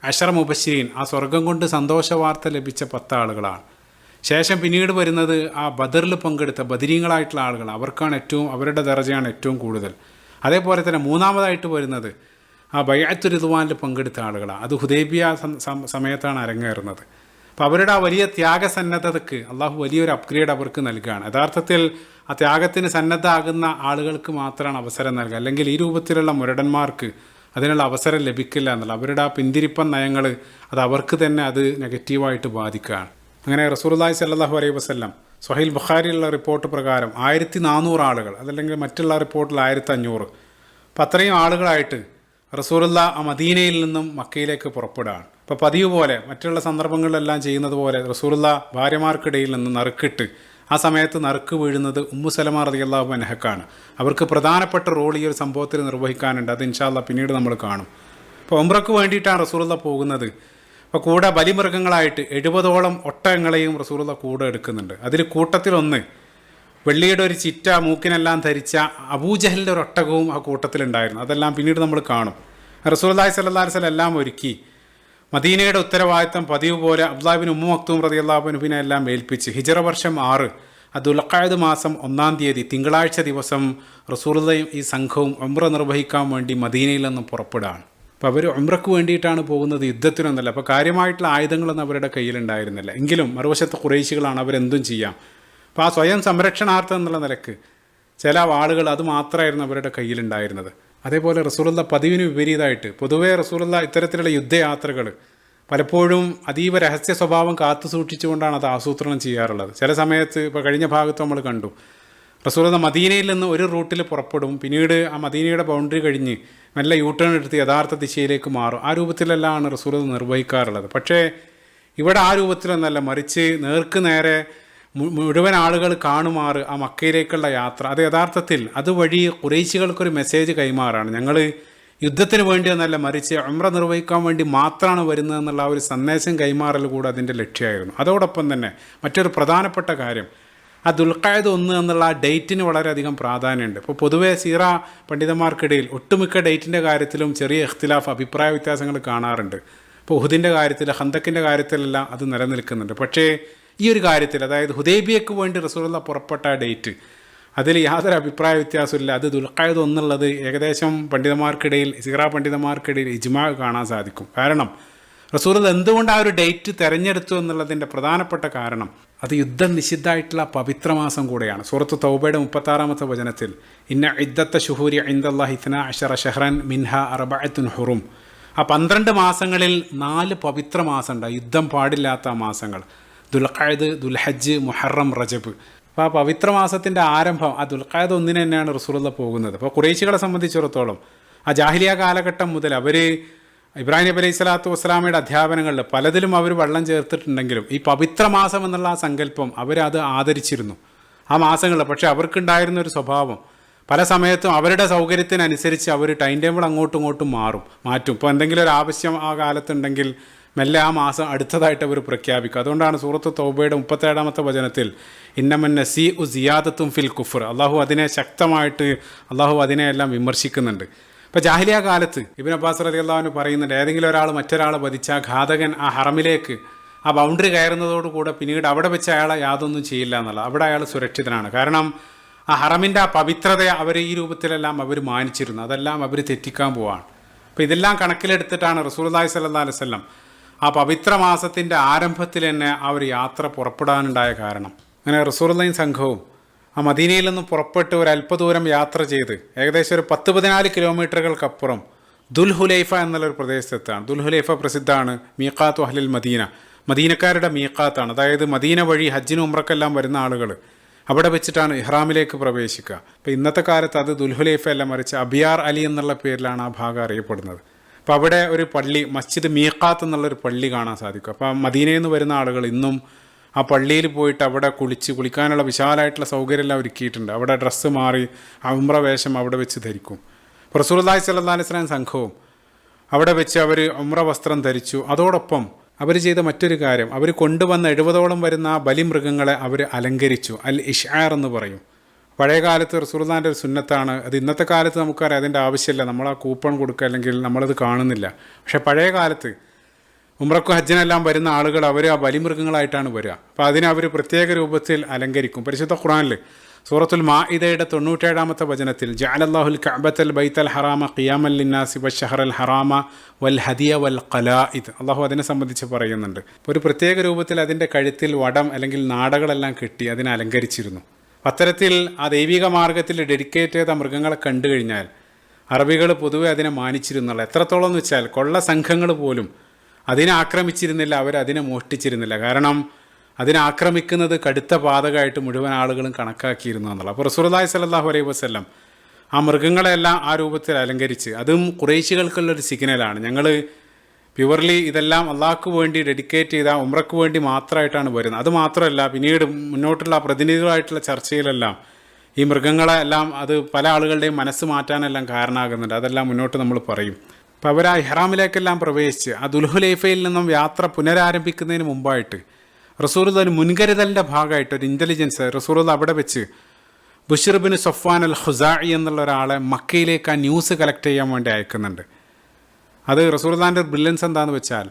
അശറ മുബശ്ശിരീൻ, ആ സ്വർഗം കൊണ്ട് സന്തോഷ വാർത്ത ലഭിച്ച 10 ആളുകളാണ്. ശേഷം പിന്നീട് വരുന്നത് ആ ബദറിൽ പങ്കെടുത്ത ബദരീങ്ങളായിട്ടുള്ള ആളുകൾ, അവർക്കാണ് ഏറ്റവും, അവരുടെ ദർജയാണ് ഏറ്റവും കൂടുതൽ. അതേപോലെ തന്നെ മൂന്നാമതായിട്ട് വരുന്നത് ആ ബൈഅത്തുർ റിദ്വാനിൽ പങ്കെടുത്ത ആളുകളാണ്. അത് ഹുദൈബിയ സമയത്താണ് അരങ്ങേറുന്നത്. അപ്പോൾ അവരുടെ ആ വലിയ ത്യാഗസന്നദ്ധതയ്ക്ക് അള്ളാഹു വലിയൊരു അപ്ഗ്രേഡ് അവർക്ക് നൽകുകയാണ്. യഥാർത്ഥത്തിൽ ആ ത്യാഗത്തിന് സന്നദ്ധമാകുന്ന ആളുകൾക്ക് മാത്രമാണ് അവസരം നൽകുക. അല്ലെങ്കിൽ ഈ രൂപത്തിലുള്ള മുരടന്മാർക്ക് അതിനുള്ള അവസരം ലഭിക്കില്ല എന്നുള്ള അവരുടെ ആ പിന്തിരിപ്പൻ നയങ്ങൾ അത് അവർക്ക് തന്നെ അത് നെഗറ്റീവായിട്ട് ബാധിക്കുകയാണ്. അങ്ങനെ റസൂലുള്ളാഹി സ്വല്ലല്ലാഹു അലൈഹി വസല്ലം സ്വഹീൽ ബുഖാരിയിലുള്ള റിപ്പോർട്ട് പ്രകാരം 1400 ആളുകൾ, അതല്ലെങ്കിൽ മറ്റുള്ള റിപ്പോർട്ടിൽ 1500, അപ്പം അത്രയും ആളുകളായിട്ട് റസൂലുള്ള ആ മദീനയിൽ നിന്നും മക്കയിലേക്ക് പുറപ്പെടുകയാണ്. ഇപ്പോൾ പതിവ് പോലെ മറ്റുള്ള സന്ദർഭങ്ങളിലെല്ലാം ചെയ്യുന്നത് പോലെ റസൂലുള്ള ഭാര്യമാർക്കിടയിൽ നിന്ന് നറുക്കിട്ട് ആ സമയത്ത് നറുക്ക് വീഴുന്നത് ഉമ്മു സലമ റളിയല്ലാഹു അൻഹക്കാണ്. അവർക്ക് പ്രധാനപ്പെട്ട റോൾ ഈ ഒരു സംഭവത്തിൽ നിർവഹിക്കാനുണ്ട്. അത് ഇൻഷാ അല്ലാഹ് പിന്നീട് നമ്മൾ കാണും. ഇപ്പോൾ ഉംറയ്ക്ക് വേണ്ടിയിട്ടാണ് റസൂലുള്ള പോകുന്നത്. അപ്പോൾ കൂടെ ബലിമൃഗങ്ങളായിട്ട് 70ഓളം ഒട്ടകങ്ങളെയും റസൂലുള്ള കൂടെ എടുക്കുന്നുണ്ട്. അതിൽ കൂട്ടത്തിലൊന്ന് വെള്ളിയുടെ ഒരു ചിറ്റ മൂക്കിനെല്ലാം ധരിച്ച അബൂജഹലിൻ്റെ ഒരു ഒട്ടകവും ആ കൂട്ടത്തിലുണ്ടായിരുന്നു. അതെല്ലാം പിന്നീട് നമ്മൾ കാണും. റസൂലുള്ളാഹി സ്വല്ലല്ലാഹു അലൈഹി വസല്ലം എല്ലാം ഒരുക്കി മദീനയുടെ ഉത്തരവാദിത്തം പതിവ് പോലെ അബ്ദുല്ലാഹി ഇബ്നു ഉമ്മു മക്തൂം റളിയല്ലാഹു അൻഹുവിനെ എല്ലാം ഏൽപ്പിച്ച് ഹിജ്റ വർഷം 6 ദുൽഖഅദ് മാസം 1-ാം തീയതി തിങ്കളാഴ്ച ദിവസം റസൂലുള്ളാഹിയും ഈ സംഘവും ഉംറ നിർവഹിക്കാൻ വേണ്ടി മദീനയിൽ നിന്ന് പുറപ്പെടുകയാണ്. അപ്പോൾ അവർ ഉംറയ്ക്ക് വേണ്ടിയിട്ടാണ് പോകുന്നത്, യുദ്ധത്തിനൊന്നുമല്ല. അപ്പോൾ കാര്യമായിട്ടുള്ള ആയുധങ്ങളൊന്നും അവരുടെ കയ്യിലുണ്ടായിരുന്നില്ല. എങ്കിലും മറുവശത്ത് ഖുറൈശികളാണ്, അവരെന്തും ചെയ്യാം. അപ്പോൾ ആ സ്വയം സംരക്ഷണാർത്ഥം എന്നുള്ള നിലക്ക് ചില ആളുകൾ അത് മാത്രമായിരുന്നു അവരുടെ കയ്യിലുണ്ടായിരുന്നത്. അതേപോലെ റസൂലുള്ള പതിവിന് വിപരീതമായിട്ട് പൊതുവേ റസൂലുള്ള ഇത്തരത്തിലുള്ള യുദ്ധയാത്രകൾ പലപ്പോഴും അതീവ രഹസ്യ സ്വഭാവം കാത്തു സൂക്ഷിച്ചുകൊണ്ടാണ് അത് ആസൂത്രണം ചെയ്യാറുള്ളത്. ചില സമയത്ത് ഇപ്പോൾ കഴിഞ്ഞ ഭാഗത്ത് നമ്മൾ കണ്ടു, റസൂലുള്ള മദീനയിൽ നിന്ന് ഒരു റൂട്ടിൽ പുറപ്പെടും, പിന്നീട് ആ മദീനയുടെ ബൗണ്ടറി കഴിഞ്ഞ് നല്ല യൂട്ടേൺ എടുത്ത് യഥാർത്ഥ ദിശയിലേക്ക് മാറും. ആ രൂപത്തിലെല്ലാം റസൂലുള്ള നിർവഹിക്കാറുള്ളത്. പക്ഷേ ഇവിടെ ആ രൂപത്തിലൊന്നല്ല, മറിച്ച് നേർക്ക് നേരെ മുഴുവൻ ആളുകൾ കാണുമാറ് ആ മക്കയിലേക്കുള്ള യാത്ര, അത് യഥാർത്ഥത്തിൽ അതുവഴി ഖുറൈശികൾക്കൊരു മെസ്സേജ് കൈമാറാണ്. ഞങ്ങൾ യുദ്ധത്തിന് വേണ്ടിയൊന്നല്ല, മറിച്ച് ഉംറ നിർവഹിക്കാൻ വേണ്ടി മാത്രമാണ് വരുന്നതെന്നുള്ള ആ ഒരു സന്ദേശം കൈമാറൽ കൂടെ അതിൻ്റെ ലക്ഷ്യമായിരുന്നു. അതോടൊപ്പം തന്നെ മറ്റൊരു പ്രധാനപ്പെട്ട കാര്യം, ആ ദുൽഖഅദ് 1 എന്നുള്ള ആ ഡേറ്റിന് വളരെയധികം പ്രാധാന്യമുണ്ട്. ഇപ്പോൾ പൊതുവേ സീറ പണ്ഡിതന്മാർക്കിടയിൽ ഒട്ടുമിക്ക ഡേറ്റിൻ്റെ കാര്യത്തിലും ചെറിയ ഇഖ്തിലാഫ്, അഭിപ്രായ വ്യത്യാസങ്ങൾ കാണാറുണ്ട്. ഇപ്പോൾ ഉഹുദിൻ്റെ കാര്യത്തിൽ, ഖന്തക്കിൻ്റെ കാര്യത്തിലെല്ലാം അത് നിലനിൽക്കുന്നുണ്ട്. പക്ഷേ ഈ ഒരു കാര്യത്തിൽ, അതായത് ഹുദൈബിയയ്ക്ക് വേണ്ടി റസൂലുള്ള പുറപ്പെട്ട ഡേറ്റ്, അതിൽ യാതൊരു അഭിപ്രായ വ്യത്യാസമില്ല. അത് ദുൽഖഅദ് 1 എന്നുള്ളത് ഏകദേശം പണ്ഡിതന്മാർക്കിടയിൽ, സീറ പണ്ഡിതന്മാർക്കിടയിൽ ഇജ്മാ കാണാൻ സാധിക്കും. കാരണം റസൂലുള്ള എന്തുകൊണ്ട് ആ ഒരു ഡേറ്റ് തിരഞ്ഞെടുത്തു എന്നുള്ളതിൻ്റെ പ്രധാനപ്പെട്ട കാരണം അത് യുദ്ധം നിഷിദ്ധമായിട്ടുള്ള പവിത്രമാസം കൂടെയാണ്. സൂറത്ത് തൗബയുടെ 36-ാമത്തെ വചനത്തിൽ ഇന്ന ഇദ്ദത്ത ശുഹൂരി ഇൻദല്ലാഹി 12 ശഹ്റൻ മിൻഹ 4 ഹുറും, ആ 12 മാസങ്ങളിൽ 4 പവിത്ര മാസമുണ്ട്, യുദ്ധം പാടില്ലാത്ത മാസങ്ങൾ: ദുൽഖഅദ്, ദുൽഹജ്ജ്, മുഹറം, റജബ്. അപ്പോൾ ആ പവിത്ര മാസത്തിൻ്റെ ആരംഭം ആ ദുൽഖഅദ് 1 തന്നെയാണ് റസൂലുള്ള പോകുന്നത്. അപ്പോൾ ഖുറൈശികളെ സംബന്ധിച്ചിടത്തോളം ആ ജാഹിലിയ കാലഘട്ടം മുതൽ അവർ ഇബ്രാഹിം നബി അലൈഹി സ്വലാത്തു വസ്സലാമയുടെ അധ്യാപനങ്ങളിൽ പലതിലും അവർ വെള്ളം ചേർത്തിട്ടുണ്ടെങ്കിലും ഈ പവിത്ര മാസം എന്നുള്ള ആ സങ്കല്പം അവരത് ആദരിച്ചിരുന്നു ആ മാസങ്ങളിൽ. പക്ഷേ അവർക്കുണ്ടായിരുന്ന ഒരു സ്വഭാവം, പല സമയത്തും അവരുടെ സൗകര്യത്തിനനുസരിച്ച് അവർ ടൈം ടേബിൾ അങ്ങോട്ടും ഇങ്ങോട്ടും മാറ്റും. ഇപ്പോൾ എന്തെങ്കിലും ഒരു ആവശ്യം ആ കാലത്തുണ്ടെങ്കിൽ മെല്ലെ ആ മാസം അടുത്തതായിട്ട് അവർ പ്രഖ്യാപിക്കും. അതുകൊണ്ടാണ് സൂറത്ത് തൗബയുടെ 37-ാമത്തെ വചനത്തിൽ ഇന്നമൻ നസീഉ സിയാദത്തും ഫിൽ കുഫർ, അള്ളാഹു അതിനെ ശക്തമായിട്ട് അതിനെയെല്ലാം വിമർശിക്കുന്നുണ്ട്. ഇപ്പോൾ ജാഹിലിയ കാലത്ത് ഇബ്നു അബ്ബാസ് റളിയല്ലാഹു അൻഹു പറയുന്നുണ്ട്, ഏതെങ്കിലും ഒരാൾ മറ്റൊരാളെ വധിച്ച ഘാതകൻ ആ ഹറമിലേക്ക് ആ ബൗണ്ടറി കയറുന്നതോടുകൂടെ പിന്നീട് അവിടെ വെച്ച് അയാളെ യാതൊന്നും ചെയ്യില്ല എന്നുള്ളത്. അവിടെ അയാൾ സുരക്ഷിതനാണ്. കാരണം ആ ഹറമിൻ്റെ ആ പവിത്രതയെ അവർ ഈ രൂപത്തിലെല്ലാം അവർ മാനിച്ചിരുന്നു. അതെല്ലാം അവർ തെറ്റിക്കാൻ പോവാണ്. അപ്പോൾ ഇതെല്ലാം കണക്കിലെടുത്തിട്ടാണ് റസൂലുള്ളാഹി സ്വല്ലല്ലാഹു അലൈഹി വസല്ലം ആ പവിത്ര മാസത്തിൻ്റെ ആരംഭത്തിൽ തന്നെ ആ ഒരു യാത്ര പുറപ്പെടാനുണ്ടായ കാരണം. അങ്ങനെ റസൂലുള്ളാഹിയും സംഘവും ആ മദീനയിൽ നിന്ന് പുറപ്പെട്ട് ഒരു അല്പദൂരം യാത്ര ചെയ്ത് ഏകദേശം ഒരു 10-14 കിലോമീറ്ററുകൾക്കപ്പുറം ദുൽഹുലൈഫ എന്നുള്ളൊരു പ്രദേശത്താണ്. ദുൽഹുലൈഫ പ്രസിദ്ധമാണ്, മീഖാത്തു അഹ്ലിൽ മദീന, മദീനക്കാരുടെ മീഖാത്താണ്. അതായത് മദീന വഴി ഹജ്ജിനും ഉംറക്കെല്ലാം വരുന്ന ആളുകൾ അവിടെ വെച്ചിട്ടാണ് ഇഹ്റാമിലേക്ക് പ്രവേശിക്കുക. അപ്പോൾ ഇന്നത്തെ കാലത്ത് അത് ദുൽഹുലൈഫ അല്ല, മറിച്ച് അബിയാർ അലി എന്നുള്ള പേരിലാണ് ആ ഭാഗം അറിയപ്പെടുന്നത്. അപ്പോൾ അവിടെ ഒരു പള്ളി, മസ്ജിദ് മീഖാത്ത് എന്നുള്ളൊരു പള്ളി കാണാൻ സാധിക്കും. അപ്പോൾ മദീനയിൽ നിന്ന് വരുന്ന ആളുകൾ ഇന്നും ആ പള്ളിയിൽ പോയിട്ട് അവിടെ കുളിക്കാനുള്ള വിശാലമായിട്ടുള്ള സൗകര്യമെല്ലാം ഒരുക്കിയിട്ടുണ്ട്. അവിടെ ഡ്രസ്സ് മാറി ആ ഉംറ വേഷം അവിടെ വെച്ച് ധരിക്കും. റസൂലുള്ളാഹി സ്വല്ലല്ലാഹു അലൈഹി വസല്ലം സംഘവും അവിടെ വെച്ച് അവർ ഉംറ വസ്ത്രം ധരിച്ചു. അതോടൊപ്പം അവർ ചെയ്ത മറ്റൊരു കാര്യം, അവർ കൊണ്ടുവന്ന 70ഓളം വരുന്ന ആ ബലിമൃഗങ്ങളെ അവർ അലങ്കരിച്ചു. അൽ ഇഷ്ആർ എന്ന് പറയും. പഴയ കാലത്ത് റസൂലുള്ളാഹിന്റെ ഒരു സുന്നത്താണ്. അത് ഇന്നത്തെ കാലത്ത് നമുക്കറിയാം അതിൻ്റെ ആവശ്യമില്ല, നമ്മൾ ആ കൂപ്പൺ കൊടുക്കുക അല്ലെങ്കിൽ നമ്മളത് കാണുന്നില്ല. പക്ഷേ പഴയ കാലത്ത് ഉംറക്കും ഹജ്ജിനെല്ലാം വരുന്ന ആളുകൾ അവർ ആ ബലിമൃഗങ്ങളായിട്ടാണ് വരിക. അപ്പോൾ അതിനെ അവർ പ്രത്യേക രൂപത്തിൽ അലങ്കരിക്കും. പരിശുദ്ധ ഖുർആനിൽ സൂറത്തുൽ മാഇദയുടെ 97-ാമത്തെ വചനത്തിൽ ജഅലല്ലാഹുൽ കഅബത്തൽ ബൈത്തൽ ഹറാമ ഖിയാമൻ ലിന്നാസി വശഹറൽ ഹറാമ വൽ ഹദിയ വൽ ഖലാഇദ്, അള്ളാഹു അതിനെ സംബന്ധിച്ച് പറയുന്നുണ്ട്. ഒരു പ്രത്യേക രൂപത്തിൽ അതിൻ്റെ കഴുത്തിൽ വടം അല്ലെങ്കിൽ നാടകളെല്ലാം കെട്ടി അതിനെ അലങ്കരിച്ചിരുന്നു. അത്തരത്തിൽ ആ ദൈവിക മാർഗത്തിൽ ഡെഡിക്കേറ്റ് ചെയ്ത മൃഗങ്ങളെ കണ്ടു കഴിഞ്ഞാൽ അറബികൾ പൊതുവെ അതിനെ മാനിച്ചിരുന്നുള്ള. എത്രത്തോളം എന്ന് വെച്ചാൽ കൊള്ള സംഘങ്ങൾ പോലും അതിനെ ആക്രമിച്ചിരുന്നില്ല, അവരതിനെ മോഷ്ടിച്ചിരുന്നില്ല. കാരണം അതിനെ ആക്രമിക്കുന്നത് കടുത്ത പാതകമായിട്ട് മുഴുവൻ ആളുകളും കണക്കാക്കിയിരുന്നു എന്നുള്ള. അപ്പോൾ റസൂലുള്ളാഹി സ്വല്ലല്ലാഹു അലൈഹി വസല്ലം ആ മൃഗങ്ങളെല്ലാം ആ രൂപത്തിൽ അലങ്കരിച്ച്, അതും ഖുറൈശികൾക്കുള്ളൊരു സിഗ്നലാണ്. ഞങ്ങൾ പ്യുവർലി ഇതെല്ലാം അള്ളാഹ്ക്ക് വേണ്ടി ഡെഡിക്കേറ്റ് ചെയ്ത ഉംറയ്ക്ക് വേണ്ടി മാത്രമായിട്ടാണ് വരുന്നത്. അത് മാത്രമല്ല, പിന്നീട് മുന്നോട്ടുള്ള പ്രതിനിധികളായിട്ടുള്ള ചർച്ചയിലെല്ലാം ഈ മൃഗങ്ങളെ എല്ലാം അത് പല ആളുകളുടെയും മനസ്സ് മാറ്റാനെല്ലാം കാരണമാകുന്നുണ്ട്. അതെല്ലാം മുന്നോട്ട് നമ്മൾ പറയും. അപ്പോൾ അവർ ആ ഇഹ്റാമിലേക്കെല്ലാം പ്രവേശിച്ച് ആ ദുൽഹുലൈഫയിൽ നിന്നും യാത്ര പുനരാരംഭിക്കുന്നതിന് മുമ്പായിട്ട് റസൂലുള്ളാഹി ഒരു മുൻകരുതലിൻ്റെ ഭാഗമായിട്ട് ഒരു ഇൻ്റലിജൻസ് റസൂലുള്ളാഹി അവിടെ വെച്ച് ബുശ്ർ ബിൻ സഫ്വാൻ അൽ ഖുസാഇ എന്നുള്ള ഒരാളെ മക്കയിലേക്ക് ആ ന്യൂസ് കളക്ട് ചെയ്യാൻ വേണ്ടി അയക്കുന്നുണ്ട്. അത് റസൂലുള്ളാഹിൻ്റെ ബ്രില്യൻസ് എന്താണെന്ന് വെച്ചാൽ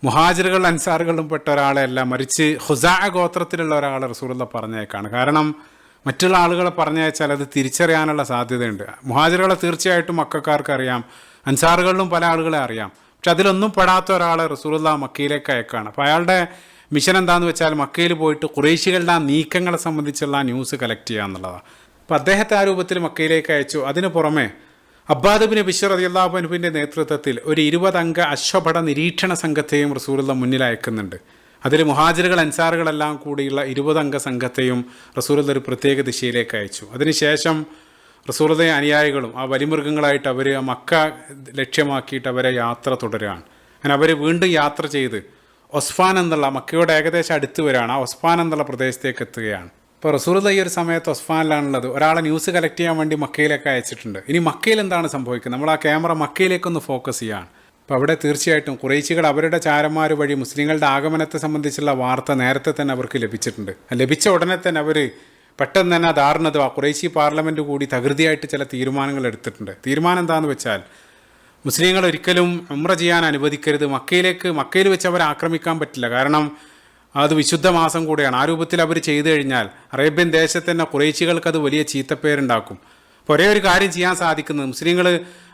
മുഹാജിറുകൾ അൻസാറുകളും പെട്ട ഒരാളെ അല്ല, മറിച്ച് ഖുസാഅ ഗോത്രത്തിലുള്ള ഒരാളെ റസൂലുള്ളാഹി പറഞ്ഞേക്കാണ്. കാരണം മറ്റുള്ള ആളുകളെ പറഞ്ഞയച്ചാൽ അത് തിരിച്ചറിയാനുള്ള സാധ്യതയുണ്ട്. മുഹാജിറുകളെ തീർച്ചയായിട്ടും മക്കക്കാർക്ക് അറിയാം, അൻസാറുകളിലും പല ആളുകളെ അറിയാം. പക്ഷെ അതിലൊന്നും പെടാത്ത ഒരാളെ റസൂലുള്ളാഹി മക്കയിലേക്ക് അയക്കാണ്. അപ്പോൾ അയാളുടെ മിഷൻ എന്താണെന്ന് വെച്ചാൽ മക്കയിൽ പോയിട്ട് ഖുറൈശികളുടെ ആ നീക്കങ്ങളെ സംബന്ധിച്ചുള്ള ന്യൂസ് കളക്ട് ചെയ്യുക എന്നുള്ളതാണ്. അപ്പോൾ അദ്ദേഹത്തെ ആ രൂപത്തിൽ മക്കയിലേക്ക് അയച്ചു. അതിന് പുറമെ അബ്ബാദ് ബിൻ ബിശ്ർ റളിയല്ലാഹു അൻഹുവിൻ്റെ നേതൃത്വത്തിൽ ഒരു 20 അംഗ അശ്വപട നിരീക്ഷണ സംഘത്തെയും റസൂലുള്ളാഹി മുന്നിൽ അയക്കുന്നുണ്ട്. അതിൽ മുഹാജിറുകൾ അൻസാറുകളെല്ലാം കൂടിയുള്ള 20 അംഗ സംഘത്തെയും റസൂലുള്ളാഹി ഒരു പ്രത്യേക ദിശയിലേക്ക് അയച്ചു. അതിനുശേഷം റസൂലുള്ളാഹി അനുയായികളും ആ ബലിമൃഗങ്ങളായിട്ട് അവർ ആ മക്ക ലക്ഷ്യമാക്കിയിട്ട് അവരെ യാത്ര തുടരുകയാണ്. അങ്ങനെ അവർ വീണ്ടും യാത്ര ചെയ്ത് ഒസ്ഫാൻ എന്നുള്ള മക്കയോട് ഏകദേശം അടുത്ത് വരികയാണ്. ആ ഒസ്ഫാൻ എന്നുള്ള പ്രദേശത്തേക്ക് എത്തുകയാണ്. ഇപ്പോൾ റസൂലുള്ളാഹി ഈ ഒരു സമയത്ത് ഒസ്ഫാനിലാണുള്ളത്. ഒരാളെ ന്യൂസ് കളക്ട് ചെയ്യാൻ വേണ്ടി മക്കയിലേക്ക് അയച്ചിട്ടുണ്ട്. ഇനി മക്കയിൽ എന്താണ് സംഭവിക്കുന്നത്? നമ്മൾ ആ ക്യാമറ മക്കയിലേക്കൊന്ന് ഫോക്കസ് ചെയ്യുകയാണ്. അപ്പോൾ അവിടെ തീർച്ചയായിട്ടും ഖുറൈശികൾ അവരുടെ ചാരന്മാർ വഴി മുസ്ലിങ്ങളുടെ ആഗമനത്തെ സംബന്ധിച്ചുള്ള വാർത്ത നേരത്തെ തന്നെ അവർക്ക് ലഭിച്ചിട്ടുണ്ട്. ലഭിച്ച ഉടനെ തന്നെ അവർ പെട്ടെന്ന് തന്നെ ധാരണത് ആ ഖുറൈശി പാർലമെൻറ്റ് കൂടി തകൃതിയായിട്ട് ചില തീരുമാനങ്ങൾ എടുത്തിട്ടുണ്ട്. തീരുമാനം എന്താണെന്ന് വെച്ചാൽ മുസ്ലിങ്ങൾ ഒരിക്കലും ഉംറ ചെയ്യാൻ അനുവദിക്കരുത്. മക്കയിൽ വെച്ച് അവരെ ആക്രമിക്കാൻ പറ്റില്ല. കാരണം അത് വിശുദ്ധ മാസം കൂടെയാണ്. ആ രൂപത്തിൽ അവർ ചെയ്തു കഴിഞ്ഞാൽ അറേബ്യൻ ദേശത്ത് തന്നെ ഖുറൈശികൾക്ക് അത് വലിയ ചീത്തപ്പേരുണ്ടാക്കും. അപ്പോൾ ഒരേ ഒരു കാര്യം ചെയ്യാൻ സാധിക്കുന്നത് മുസ്ലിങ്ങൾ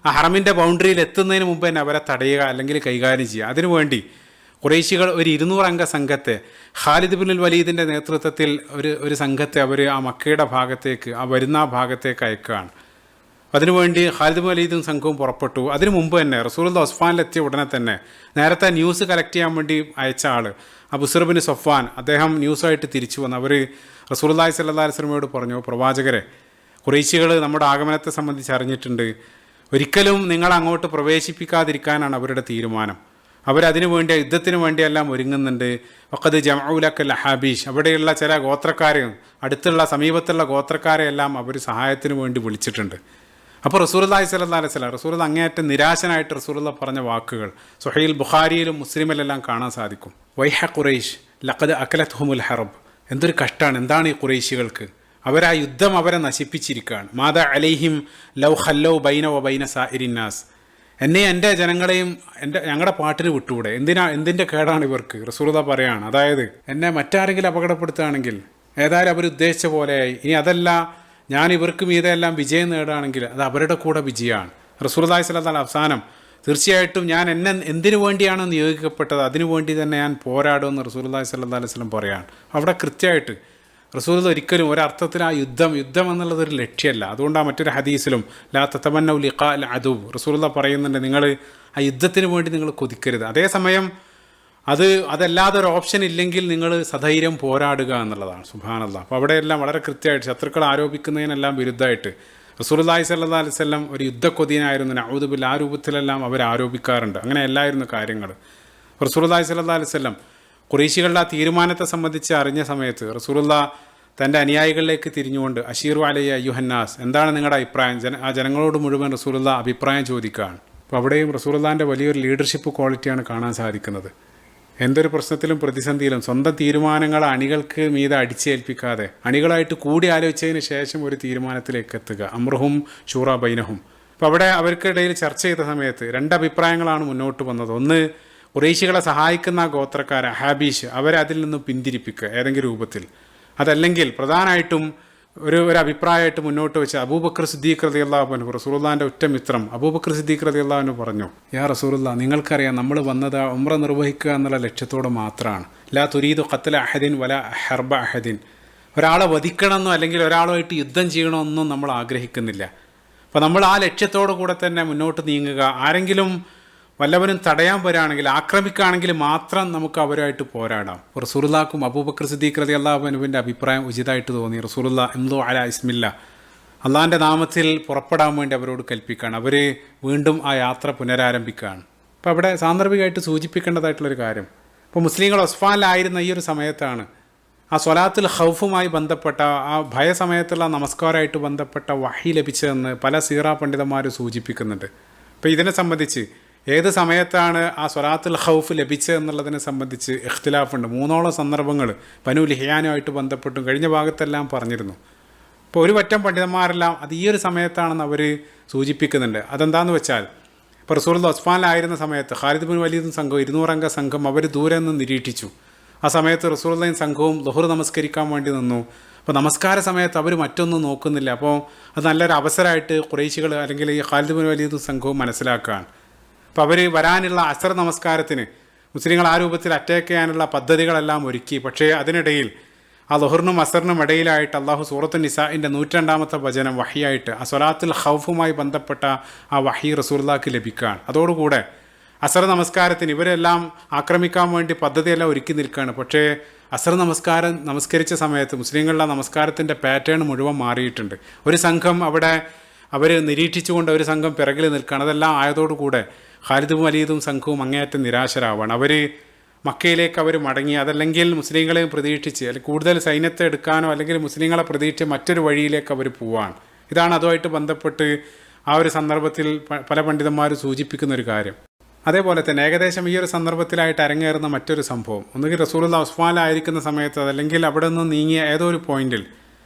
ആ ഹറമിൻ്റെ ബൗണ്ടറിയിൽ എത്തുന്നതിന് മുമ്പ് തന്നെ അവരെ തടയുക അല്ലെങ്കിൽ കൈകാര്യം ചെയ്യുക. അതിനുവേണ്ടി ഖുറൈശികൾ ഒരു 200 അംഗ സംഘത്തെ ഖാലിദ് ബിൻ വലീദിൻ്റെ നേതൃത്വത്തിൽ ഒരു സംഘത്തെ അവർ ആ മക്കയുടെ ഭാഗത്തേക്ക് ആ വരുന്ന ഭാഗത്തേക്ക് അയക്കുകയാണ്. അതിനുവേണ്ടി ഖാലിദ് ബിൻ വലീദും സംഘവും പുറപ്പെട്ടു. അതിനു മുമ്പ് തന്നെ റസൂലുള്ളാഹി ഒസ്ഫാനിലെത്തിയ ഉടനെ തന്നെ നേരത്തെ ന്യൂസ് കളക്ട് ചെയ്യാൻ വേണ്ടി അയച്ച ആൾ ബുശ്ർ ബിൻ സഫ്വാൻ അദ്ദേഹം ന്യൂസായിട്ട് തിരിച്ചു വന്നു. അവർ റസൂലുള്ളാഹി സ്വല്ലല്ലാഹി അലൈഹി വസല്ലമയോട് പറഞ്ഞു, പ്രവാചകരെ, ഖുറൈശികൾ നമ്മുടെ ആഗമനത്തെ സംബന്ധിച്ച് അറിഞ്ഞിട്ടുണ്ട്. ഒരിക്കലും നിങ്ങൾ അങ്ങോട്ട് പ്രവേശിപ്പിക്കാതിരിക്കാനാണ് അവരുടെ തീരുമാനം. അവരതിനു വേണ്ടി യുദ്ധത്തിന് വേണ്ടിയെല്ലാം ഒരുങ്ങുന്നുണ്ട്. വഖദ് ജമഉ ലക്കൽ അഹാബീഷ്, അവിടെയുള്ള ചില ഗോത്രക്കാരെ, അടുത്തുള്ള സമീപത്തുള്ള ഗോത്രക്കാരെയെല്ലാം അവർ സഹായത്തിന് വേണ്ടി വിളിച്ചിട്ടുണ്ട്. അപ്പോൾ റസൂലുള്ളാഹി സ്വല്ലല്ലാഹി അലൈഹി വസല്ലം റസൂലുള്ളാഹി അങ്ങേയറ്റം നിരാശനായിട്ട് റസൂലുള്ളാഹി പറഞ്ഞ വാക്കുകൾ സ്വഹീൽ ബുഖാരിയിലും മുസ്ലിമിലെല്ലാം കാണാൻ സാധിക്കും. വൈഹ ഖുറൈഷ് ലഖദ് അകലത്ഹുമുൽ ഹറബ്, എന്തൊരു കഷ്ടാണ്, എന്താണ് ഈ ഖുറൈശികൾക്ക്, അവരാ യുദ്ധം അവരെ നശിപ്പിച്ചിരിക്കുകയാണ്. മാദ അലൈഹിം ലൗ ഖല്ലൗ ബൈന വ ബൈന സാഇരിന്നാസ്, എന്നെയും എൻ്റെ ജനങ്ങളെയും ഞങ്ങളുടെ പാട്ടിന് വിട്ടുകൂടെ, എന്തിൻ്റെ കേടാണ് ഇവർക്ക്? റസൂലുള്ളാഹി പറയാണ്, അതായത് എന്നെ മറ്റാരെങ്കിലും അപകടപ്പെടുത്തുകയാണെങ്കിൽ ഏതായാലും അവർ ഉദ്ദേശിച്ച പോലെയായി. ഇനി അതല്ല, ഞാൻ ഇവർക്ക് മീതെല്ലാം വിജയം നേടുകയാണെങ്കിൽ അത് അവരുടെ കൂടെ വിജയമാണ്. റസൂലുള്ളാഹി സ്വല്ലല്ലാഹു അലൈഹി വസല്ലം അവസാനം തീർച്ചയായിട്ടും ഞാൻ എന്തിനു വേണ്ടിയാണോ നിയോഗിക്കപ്പെട്ടത് അതിനു വേണ്ടി തന്നെ ഞാൻ പോരാടുമെന്ന് റസൂലുള്ളാഹി സ്വല്ലല്ലാഹു അലൈഹി വസല്ലം പറയാണ്. അവിടെ കൃത്യമായിട്ട് റസൂലുള്ളാഹി ഒരിക്കലും ഒരർത്ഥത്തിൽ ആ യുദ്ധം എന്നുള്ളതൊരു ലക്ഷ്യമല്ല. അതുകൊണ്ടാണ് മറ്റൊരു ഹദീസിലും ലാ തതമന്നൗ ലിഖാ അൽ അദു, റസൂലുള്ളാഹി പറയുന്നുണ്ട്, നിങ്ങൾ ആ യുദ്ധത്തിന് വേണ്ടി നിങ്ങൾ കൊതിക്കരുത്. അതേസമയം അതല്ലാതെ ഒരു ഓപ്ഷൻ ഇല്ലെങ്കിൽ നിങ്ങൾ സധൈര്യം പോരാടുക എന്നുള്ളതാണ്. സുബ്ഹാനല്ലാഹ്. അപ്പോൾ അവിടെയെല്ലാം വളരെ കൃത്യമായിട്ട് ശത്രുക്കൾ ആരോപിക്കുന്നതിനെല്ലാം വിരുദ്ധമായിട്ട് റസൂലുള്ളാഹി സ്വല്ലല്ലാഹു അലൈഹി വസല്ലം ഒരു യുദ്ധക്കൊതിയനായിരുന്നു. നഊദു ബില്ലാഹ്, ആ രൂപത്തിലെല്ലാം അവർ ആരോപിക്കാറുണ്ട്. അങ്ങനെ എല്ലായിരുന്നു കാര്യങ്ങൾ. റസൂലുള്ളാഹി സ്വല്ലല്ലാഹു അലൈഹി വസല്ലം ഖുറൈശികളുടെ ആ തീരുമാനത്തെ സംബന്ധിച്ച് അറിഞ്ഞ സമയത്ത് റസൂലുള്ളാഹി തൻ്റെ അനുയായികളിലേക്ക് തിരിഞ്ഞുകൊണ്ട് അഷീറു അലയ്യ അയ്യുഹന്നാസ്, എന്താണ് നിങ്ങളുടെ അഭിപ്രായം? ആ ജനങ്ങളോട് മുഴുവൻ റസൂലുള്ളാഹി അഭിപ്രായം ചോദിക്കുകയാണ്. അപ്പോൾ അവിടെയും റസൂലുള്ളാഹിൻ്റെ വലിയൊരു ലീഡർഷിപ്പ് ക്വാളിറ്റിയാണ് കാണാൻ സാധിക്കുന്നത്. എന്തൊരു പ്രശ്നത്തിലും പ്രതിസന്ധിയിലും സ്വന്തം തീരുമാനങ്ങൾ അണികൾക്ക് മീതെ അടിച്ചേൽപ്പിക്കാതെ അണികളായിട്ട് കൂടി ആലോചിച്ചതിന് ശേഷം ഒരു തീരുമാനത്തിലേക്ക് എത്തുക. അമ്രുഹും ഷൂറ ബൈനഹും. അപ്പോൾ അവിടെ അവർക്കിടയിൽ ചർച്ച ചെയ്ത സമയത്ത് രണ്ടഭിപ്രായങ്ങളാണ് മുന്നോട്ട് വന്നത്. ഒന്ന്, ഖുറൈശികളെ സഹായിക്കുന്ന ഗോത്രക്കാർ ഹാബീഷ് അവരെ അതിൽ നിന്നും പിന്തിരിപ്പിക്കുക ഏതെങ്കിലും രൂപത്തിൽ. അതല്ലെങ്കിൽ പ്രധാനമായിട്ടും ഒരു അഭിപ്രായമായിട്ട് മുന്നോട്ട് വെച്ച് അബൂബക്കർ സിദ്ദീഖ് റളിയല്ലാഹു അൻഹു, റസൂലുള്ളാഹിൻ്റെ ഉറ്റമിത്രം അബൂബക്കർ സിദ്ദീഖ് റളിയല്ലാഹു അൻഹു പറഞ്ഞു, യാ റസൂലുള്ളാഹ്, നിങ്ങൾക്കറിയാം നമ്മൾ വന്നത് ഉംറ നിർവഹിക്കുക എന്നുള്ള ലക്ഷ്യത്തോടെ മാത്രമാണ്. ലാ തുരീദു ഖത്ല അഹദിൻ വല ഹർബ അഹദിൻ. ഒരാളെ വധിക്കണമെന്നോ അല്ലെങ്കിൽ ഒരാളുമായിട്ട് യുദ്ധം ചെയ്യണമെന്നോ നമ്മൾ ആഗ്രഹിക്കുന്നില്ല. അപ്പോൾ നമ്മൾ ആ ലക്ഷ്യത്തോടു കൂടെ തന്നെ മുന്നോട്ട് നീങ്ങുക. ആരെങ്കിലും വല്ലവരും തടയാൻ വരികയാണെങ്കിൽ, ആക്രമിക്കുകയാണെങ്കിൽ മാത്രം നമുക്ക് അവരുമായിട്ട് പോരാടാം. റസൂലുള്ളാഹിക്കും അബൂബക്കർ സിദ്ദീഖ് റളിയല്ലാഹു അൻഹുവിൻ്റെ അഭിപ്രായം ഉചിതമായിട്ട് തോന്നി. റസൂലുള്ളാഹി എംദു അലാ ഇസ്മില്ല, അള്ളാഹിൻ്റെ നാമത്തിൽ പുറപ്പെടാൻ വേണ്ടി അവരോട് കൽപ്പിക്കുകയാണ്. അവർ വീണ്ടും ആ യാത്ര പുനരാരംഭിക്കുകയാണ്. അപ്പോൾ അവിടെ സാന്ദർഭികമായിട്ട് സൂചിപ്പിക്കേണ്ടതായിട്ടുള്ളൊരു കാര്യം, ഇപ്പോൾ മുസ്ലിങ്ങൾ ഒസ്ഫാനിലായിരുന്ന ഈ ഒരു സമയത്താണ് ആ സ്വലാത്തുൽ ഖൗഫുമായി ബന്ധപ്പെട്ട ആ ഭയസമയത്തുള്ള നമസ്കാരമായിട്ട് ബന്ധപ്പെട്ട വഹി ലഭിച്ചതെന്ന് പല സീറ പണ്ഡിതന്മാർ സൂചിപ്പിക്കുന്നുണ്ട്. അപ്പോൾ ഇതിനെ സംബന്ധിച്ച് ഏത് സമയത്താണ് ആ സ്വലാത്തുൽ ഖൗഫ് ലഭിച്ചത് എന്നുള്ളതിനെ സംബന്ധിച്ച് ഇഖ്തിലാഫുണ്ട്. 3ഓളം സന്ദർഭങ്ങൾ ബനു ലിഹ്യാനുമായിട്ട് ബന്ധപ്പെട്ടും കഴിഞ്ഞ ഭാഗത്തെല്ലാം പറഞ്ഞിരുന്നു. ഇപ്പോൾ ഒരു പറ്റം പണ്ഡിതന്മാരെല്ലാം അത് ഈ ഒരു സമയത്താണെന്ന് അവർ സൂചിപ്പിക്കുന്നുണ്ട്. അതെന്താണെന്ന് വെച്ചാൽ, ഇപ്പോൾ റസൂലുള്ളാഹി ഉസ്മാനിലായിരുന്ന സമയത്ത് ഖാലിദ് ബിൻ വലീദും സംഘവും 200 അംഗ സംഘം അവർ ദൂരെ നിന്ന് നിരീക്ഷിച്ചു. ആ സമയത്ത് റസൂലുള്ളാഹിയും സംഘവും ളുഹർ നമസ്കരിക്കാൻ വേണ്ടി നിന്നു. അപ്പോൾ നമസ്കാര സമയത്ത് അവർ മറ്റൊന്നും നോക്കുന്നില്ല. അപ്പോൾ അത് നല്ലൊരു അവസരമായിട്ട് ഖുറൈശികൾ അല്ലെങ്കിൽ ഈ ഖാലിദ് ബിൻ വലീദും സംഘവും മനസ്സിലാക്കുകയാണ്. അപ്പോൾ അവർ വരാനുള്ള അസർ നമസ്കാരത്തിന് മുസ്ലിങ്ങൾ ആ രൂപത്തിൽ അറ്റാക്ക് ചെയ്യാനുള്ള പദ്ധതികളെല്ലാം ഒരുക്കി. പക്ഷേ അതിനിടയിൽ ആ ളുഹറിനും അസറിനും ഇടയിലായിട്ട് അള്ളാഹു സൂറത്തുൻ നിസാഇൻ്റെ 102-ാമത്തെ വചനം വഹിയായിട്ട് ആ സ്വലാത്തുൽ ഖൗഫുമായി ബന്ധപ്പെട്ട ആ വഹി റസൂലുള്ളാഹിക്ക് ലഭിക്കുകയാണ്. അതോടുകൂടെ അസർ നമസ്കാരത്തിന് ഇവരെല്ലാം ആക്രമിക്കാൻ വേണ്ടി പദ്ധതിയെല്ലാം ഒരുക്കി നിൽക്കുകയാണ്. പക്ഷേ അസർ നമസ്കരിച്ച സമയത്ത് മുസ്ലിങ്ങളുടെ നമസ്കാരത്തിൻ്റെ പാറ്റേൺ മുഴുവൻ മാറിയിട്ടുണ്ട്. ഒരു സംഘം അവിടെ അവർ നിരീക്ഷിച്ചുകൊണ്ട് ഒരു സംഘം പിറകിൽ നിൽക്കുകയാണ്. അതെല്ലാം ആയതോടുകൂടെ ഖാലിദും വലീദും സംഘവും അങ്ങേയറ്റം നിരാശരാവാണ്. അവർ മക്കയിലേക്ക് അവർ മടങ്ങി. അതല്ലെങ്കിൽ മുസ്ലിങ്ങളെയും പ്രതീക്ഷിച്ച് അല്ലെങ്കിൽ കൂടുതൽ സൈന്യത്തെ എടുക്കാനോ അല്ലെങ്കിൽ മുസ്ലിങ്ങളെ പ്രതീക്ഷിച്ച് മറ്റൊരു വഴിയിലേക്ക് അവർ പോവാണ്. ഇതാണ് അതുമായിട്ട് ബന്ധപ്പെട്ട് ആ ഒരു സന്ദർഭത്തിൽ പല പണ്ഡിതന്മാരും സൂചിപ്പിക്കുന്ന ഒരു കാര്യം. അതേപോലെ തന്നെ ഏകദേശം ഈ ഒരു സന്ദർഭത്തിലായിട്ട് അരങ്ങേറുന്ന മറ്റൊരു സംഭവം, ഒന്നുകിൽ റസൂലുള്ളാഹി ഉസ്മാനിലായിരിക്കുന്ന സമയത്ത് അതല്ലെങ്കിൽ അവിടെ നിന്ന് നീങ്ങിയ ഏതോ ഒരു പോയിന്റിൽ,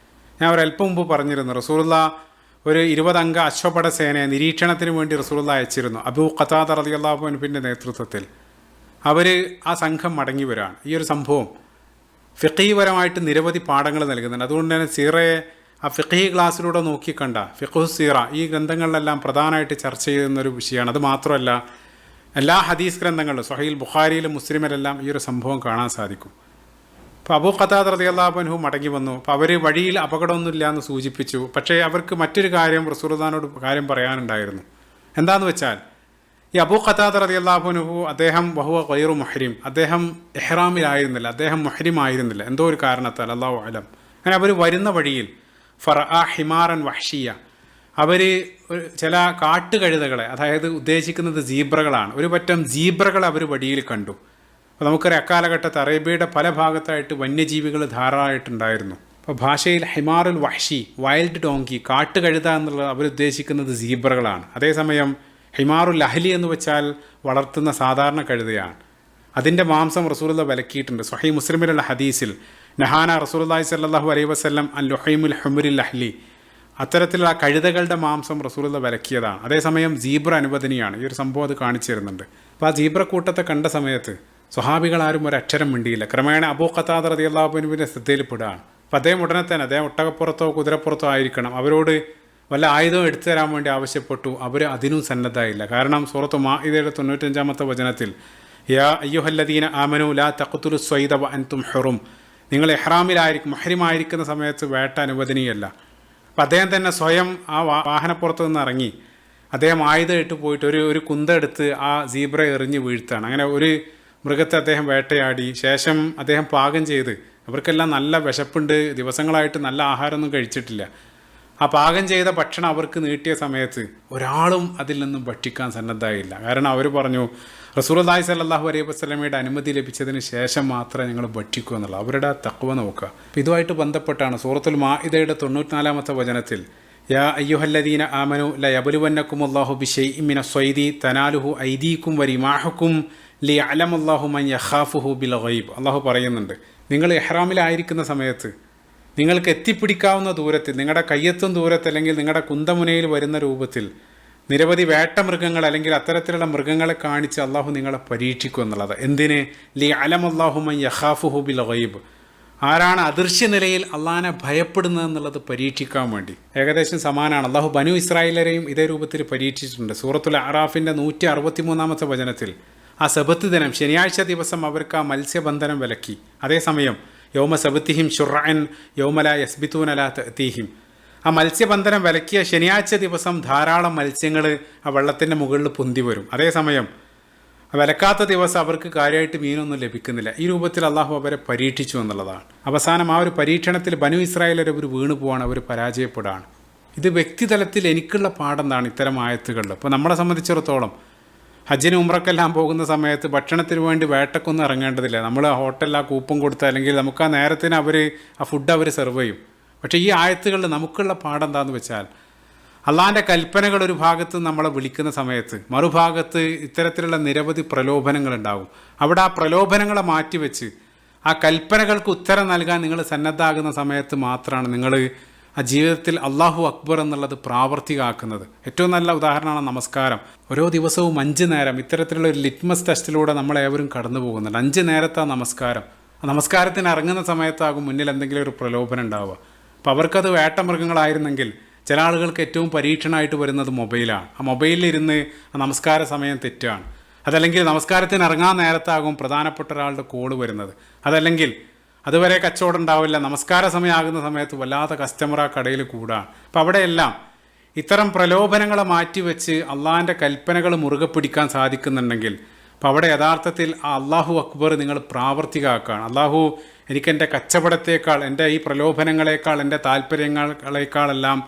ഞാൻ ഒരല്പം മുമ്പ് പറഞ്ഞിരുന്നു, റസൂലുള്ളാഹി ഒരു 20 അംഗ അശ്വപട സേനയെ നിരീക്ഷണത്തിന് വേണ്ടി റസൂലുള്ളാഹി അയച്ചിരുന്നു അബൂ ഖതാദ റളിയല്ലാഹു അൻഹുവിൻ്റെ നേതൃത്വത്തിൽ. അവർ ആ സംഘം മടങ്ങി വരികയാണ്. ഈ ഒരു സംഭവം ഫിഖീപരമായിട്ട് നിരവധി പാഠങ്ങൾ നൽകുന്നുണ്ട്. അതുകൊണ്ട് തന്നെ സീറയെ ആ ഫിഖീ ക്ലാസ്സിലൂടെ നോക്കിക്കണ്ട ഫിഖ്ഹു സീറ ഈ ഗ്രന്ഥങ്ങളിലെല്ലാം പ്രധാനമായിട്ട് ചർച്ച ചെയ്യുന്നൊരു വിഷയമാണ്. അത് മാത്രമല്ല, എല്ലാ ഹദീസ് ഗ്രന്ഥങ്ങളിലും സ്വഹീൽ ബുഖാരിയിലും മുസ്ലിമിലെല്ലാം ഈ ഒരു സംഭവം കാണാൻ സാധിക്കും. അപ്പോൾ അബൂ ഖതാദ റളിയല്ലാഹു അൻഹു മടങ്ങി വന്നു. അപ്പോൾ അവർ വഴിയിൽ അപകടമൊന്നുമില്ല എന്ന് സൂചിപ്പിച്ചു. പക്ഷേ അവർക്ക് മറ്റൊരു കാര്യം റസൂലുള്ളാഹിനോട് കാര്യം പറയാനുണ്ടായിരുന്നു. എന്താണെന്ന് വെച്ചാൽ, ഈ അബൂ ഖതാദ റളിയല്ലാഹു അൻഹു അദ്ദേഹം വഹുവ ഗൈറു മുഹ്രിം, അദ്ദേഹം ഇഹ്റാമിലായിരുന്നില്ല, അദ്ദേഹം മുഹ്രിം ആയിരുന്നില്ല എന്തോ ഒരു കാരണത്താൽ, അല്ലാഹു അലം. അങ്ങനെ അവർ വരുന്ന വഴിയിൽ ഫറഅ ഹിമാറൻ വഹ്ഷിയ, അവർ ചില കാട്ടുകഴുതകളെ, അതായത് ഉദ്ദേശിക്കുന്നത് സീബ്രകളാണ്, ഒരു പറ്റം സീബ്രകളെ അവർ വഴിയിൽ കണ്ടു. അപ്പോൾ നമുക്കറിയാം അക്കാലഘട്ടത്ത് അറേബ്യയുടെ പല ഭാഗത്തായിട്ട് വന്യജീവികൾ ധാരാളമായിട്ടുണ്ടായിരുന്നു. അപ്പോൾ ഭാഷയിൽ ഹിമാറുൽ വഹ്ഷി, വൈൽഡ് ഡോങ്കി, കാട്ടുകഴുത എന്നുള്ളത് അവരുദ്ദേശിക്കുന്നത് സീബ്രകളാണ്. അതേസമയം ഹിമാറുൽ അഹ്ലി എന്ന് വെച്ചാൽ വളർത്തുന്ന സാധാരണ കഴുതയാണ്. അതിൻ്റെ മാംസം റസൂലുള്ളാഹി വിലക്കിയിട്ടുണ്ട്. സ്വഹീഹ് മുസ്ലിമിലുള്ള ഹദീസിൽ നഹാന റസൂലുള്ളാഹി സ്വല്ലല്ലാഹു അലൈഹി വസല്ലം അൻ ലുഹൈമുൽ ഹുമുരിൽ അഹ്ലി, അത്തരത്തിലുള്ള കഴുതകളുടെ മാംസം റസൂലുള്ളാഹി വിലക്കിയതാണ്. അതേസമയം സീബ്ര അനുവദനീയാണ്. ഈ ഒരു സംഭവം അത് കാണിച്ചു തരുന്നുണ്ട്. അപ്പോൾ ആ സീബ്ര കൂട്ടത്തെ കണ്ട സമയത്ത് സ്വഹാബികളാരും ഒരക്ഷരം മിണ്ടിയില്ല. ക്രമേണ അബൂ ഖതാദ റളിയല്ലാഹു അൻഹുവിൻ്റെ ശ്രദ്ധയിൽപ്പെടുകയാണ്. അപ്പോൾ അദ്ദേഹം ഉടനെ തന്നെ, അദ്ദേഹം ഒട്ടകപ്പുറത്തോ കുതിരപ്പുറത്തോ ആയിരിക്കണം, അവരോട് വല്ല ആയുധവും എടുത്തു തരാൻ വേണ്ടി ആവശ്യപ്പെട്ടു. അവർ അതിനും സന്നദ്ധമായില്ല. കാരണം സൂറത്ത് മാഇദയുടെ 95-ാമത്തെ വചനത്തിൽ യാ അയ്യുഹല്ലദീന ആമനു ലാ തഖ്തുലു സ്വൈദ വ അൻതും ഹുറും, നിങ്ങൾ ഇഹ്റാമിലായിരിക്കും മുഹ്രിമായിരിക്കുന്ന സമയത്ത് വേട്ട അനുവദനീയല്ല. അപ്പോൾ അദ്ദേഹം തന്നെ സ്വയം ആ വാഹനപ്പുറത്ത് നിന്ന് ഇറങ്ങി അദ്ദേഹം ആയുധം ഇട്ട് പോയിട്ട് ഒരു കുന്തെടുത്ത് ആ സീബ്ര എറിഞ്ഞ് വീഴ്ത്താണ്. അങ്ങനെ ഒരു മൃഗത്തെ അദ്ദേഹം വേട്ടയാടി ശേഷം അദ്ദേഹം പാകം ചെയ്ത്, അവർക്കെല്ലാം നല്ല വിശപ്പുണ്ട്, ദിവസങ്ങളായിട്ട് നല്ല ആഹാരമൊന്നും കഴിച്ചിട്ടില്ല. ആ പാകം ചെയ്ത ഭക്ഷണം അവർക്ക് നീട്ടിയ സമയത്ത് ഒരാളും അതിൽ നിന്നും ഭക്ഷിക്കാൻ സന്നദ്ധമായില്ല. കാരണം അവർ പറഞ്ഞു, റസൂലുള്ളാഹി സ്വല്ലല്ലാഹു അലൈഹി വസല്ലമയുടെ അനുമതി ലഭിച്ചതിന് ശേഷം മാത്രമേ ഞങ്ങൾ ഭക്ഷിക്കൂ എന്നുള്ളത്. അവരുടെ തഖ്വ നോക്കുക. അപ്പോൾ ഇതുമായിട്ട് ബന്ധപ്പെട്ടാണ് സൂറത്തുൽ മാഇദയുടെ 94-ാമത്തെ വചനത്തിൽ യാ അയ്യുഹല്ലദീന ആമനു ലയബ്ലുവന്നക്കുമുല്ലാഹു ബിശൈഇൻ മിനസ്സൈദി തനാലുഹു ഐദീകും വരിമാഹുക്കും ലിയഅലമല്ലാഹു മൻ യഖാഫുഹു ബിൽ ഗൈബ്. അള്ളാഹു പറയുന്നുണ്ട്, നിങ്ങൾ ഇഹ്റാമിലായിരിക്കുന്ന സമയത്ത് നിങ്ങൾക്ക് എത്തിപ്പിടിക്കാവുന്ന ദൂരത്തിൽ, നിങ്ങളുടെ കയ്യെത്തും ദൂരത്ത് അല്ലെങ്കിൽ നിങ്ങളുടെ കുന്തമുനയിൽ വരുന്ന രൂപത്തിൽ നിരവധി വേട്ടമൃഗങ്ങൾ അല്ലെങ്കിൽ അത്തരത്തിലുള്ള മൃഗങ്ങളെ കാണിച്ച് അള്ളാഹു നിങ്ങളെ പരീക്ഷിക്കും എന്നുള്ളത്. എന്തിന്? ലിയഅലമല്ലാഹു മൻ യഖാഫുഹു ബിൽ ഗൈബ്. ആരാണ് അദൃശ്യ നിലയിൽ അള്ളാഹിനെ ഭയപ്പെടുന്നത് എന്നുള്ളത് പരീക്ഷിക്കാൻ വേണ്ടി. ഏകദേശം സമാനമാണ്. അള്ളാഹു ബനു ഇസ്രായേലരെയും ഇതേ രൂപത്തിൽ പരീക്ഷിച്ചിട്ടുണ്ട്. സൂറത്തുൽ അറാഫിൻ്റെ 163-ാമത്തെ വചനത്തിൽ ആ സബത്ത് ദിനം, ശനിയാഴ്ച ദിവസം അവർക്ക് ആ മത്സ്യബന്ധനം വിലക്കി. അതേസമയം യൗമ സബത്തിഹിം ഷുറഅൻ യൗമ ലാ യസ്ബിതൂന ലാ തഅതീഹിം, ആ മത്സ്യബന്ധനം വിലക്കിയ ശനിയാഴ്ച ദിവസം ധാരാളം മത്സ്യങ്ങൾ ആ വെള്ളത്തിൻ്റെ മുകളിൽ പൊന്തി വരും. അതേസമയം വിലക്കാത്ത ദിവസം അവർക്ക് കാര്യമായിട്ട് മീനൊന്നും ലഭിക്കുന്നില്ല. ഈ രൂപത്തിൽ അള്ളാഹു അവരെ പരീക്ഷിച്ചു എന്നുള്ളതാണ്. അവസാനം ആ ഒരു പരീക്ഷണത്തിൽ ബനു ഇസ്രായേലരെ അവർ വീണു പോവാണ്, അവർ പരാജയപ്പെടുകയാണ്. ഇത് വ്യക്തിതലത്തിൽ എനിക്കുള്ള പാഠെന്താണ് ഇത്തരം ആയത്തുകളിൽ? ഇപ്പോൾ നമ്മളെ സംബന്ധിച്ചിടത്തോളം ഹജ്ജിന് ഉംറക്കെല്ലാം പോകുന്ന സമയത്ത് ഭക്ഷണത്തിന് വേണ്ടി വേട്ടക്കൊന്നും ഇറങ്ങേണ്ടതില്ല. നമ്മൾ ഹോട്ടലിൽ ആ കൂപ്പൺ കൊടുത്ത് അല്ലെങ്കിൽ നമുക്ക് ആ നേരത്തിന് ആ ഫുഡ് അവർ സെർവ് ചെയ്യും. പക്ഷേ ഈ ആയത്തുകളിൽ നമുക്കുള്ള പാഠം എന്താണെന്ന് വെച്ചാൽ, അള്ളാഹിൻ്റെ കൽപ്പനകൾ ഒരു ഭാഗത്ത് നമ്മളെ വിളിക്കുന്ന സമയത്ത് മറുഭാഗത്ത് ഇത്തരത്തിലുള്ള നിരവധി പ്രലോഭനങ്ങളുണ്ടാകും. അവിടെ ആ പ്രലോഭനങ്ങളെ മാറ്റിവെച്ച് ആ കൽപ്പനകൾക്ക് ഉത്തരം നൽകാൻ നിങ്ങൾ സന്നദ്ധാകുന്ന സമയത്ത് മാത്രമാണ് നിങ്ങൾ ആ ജീവിതത്തിൽ അള്ളാഹു അക്ബർ എന്നുള്ളത് പ്രാവർത്തികമാക്കുന്നത്. ഏറ്റവും നല്ല ഉദാഹരണമാണ് നമസ്കാരം. ഓരോ ദിവസവും 5 നേരം ഇത്തരത്തിലുള്ള ഒരു ലിറ്റ്മസ് ടെസ്റ്റിലൂടെ നമ്മളേവരും കടന്നു പോകുന്നുണ്ട്. 5 നേരത്തെ നമസ്കാരം. ആ നമസ്കാരത്തിന് ഇറങ്ങുന്ന സമയത്താകും മുന്നിൽ എന്തെങ്കിലും ഒരു പ്രലോഭനം ഉണ്ടാവുക. അപ്പോൾ അവർക്കത് വേട്ടമൃഗങ്ങളായിരുന്നെങ്കിൽ ചില ആളുകൾക്ക് ഏറ്റവും പരീക്ഷണമായിട്ട് വരുന്നത് മൊബൈലാണ്. ആ മൊബൈലിലിരുന്ന് ആ നമസ്കാര സമയം തെറ്റാണ്. അതല്ലെങ്കിൽ നമസ്കാരത്തിന് ഇറങ്ങാൻ നേരത്താകും പ്രധാനപ്പെട്ട ഒരാളുടെ കോള് വരുന്നത്. അതല്ലെങ്കിൽ അതുവരെ കച്ചവടം ഉണ്ടാവില്ല, നമസ്കാര സമയമാകുന്ന സമയത്ത് വല്ലാത്ത കസ്റ്റമർ ആ കടയിൽ കൂടാണ്. അപ്പം അവിടെയെല്ലാം ഇത്തരം പ്രലോഭനങ്ങളെ മാറ്റിവെച്ച് അള്ളാഹിൻ്റെ കൽപ്പനകൾ മുറുകെ പിടിക്കാൻ സാധിക്കുന്നുണ്ടെങ്കിൽ അപ്പം അവിടെ യഥാർത്ഥത്തിൽ ആ അള്ളാഹു അക്ബർ നിങ്ങൾ പ്രാവർത്തികമാക്കുകയാണ്. അള്ളാഹു എനിക്കെൻ്റെ കച്ചവടത്തേക്കാൾ, എൻ്റെ ഈ പ്രലോഭനങ്ങളെക്കാൾ, എൻ്റെ താല്പര്യങ്ങളെക്കാളെല്ലാം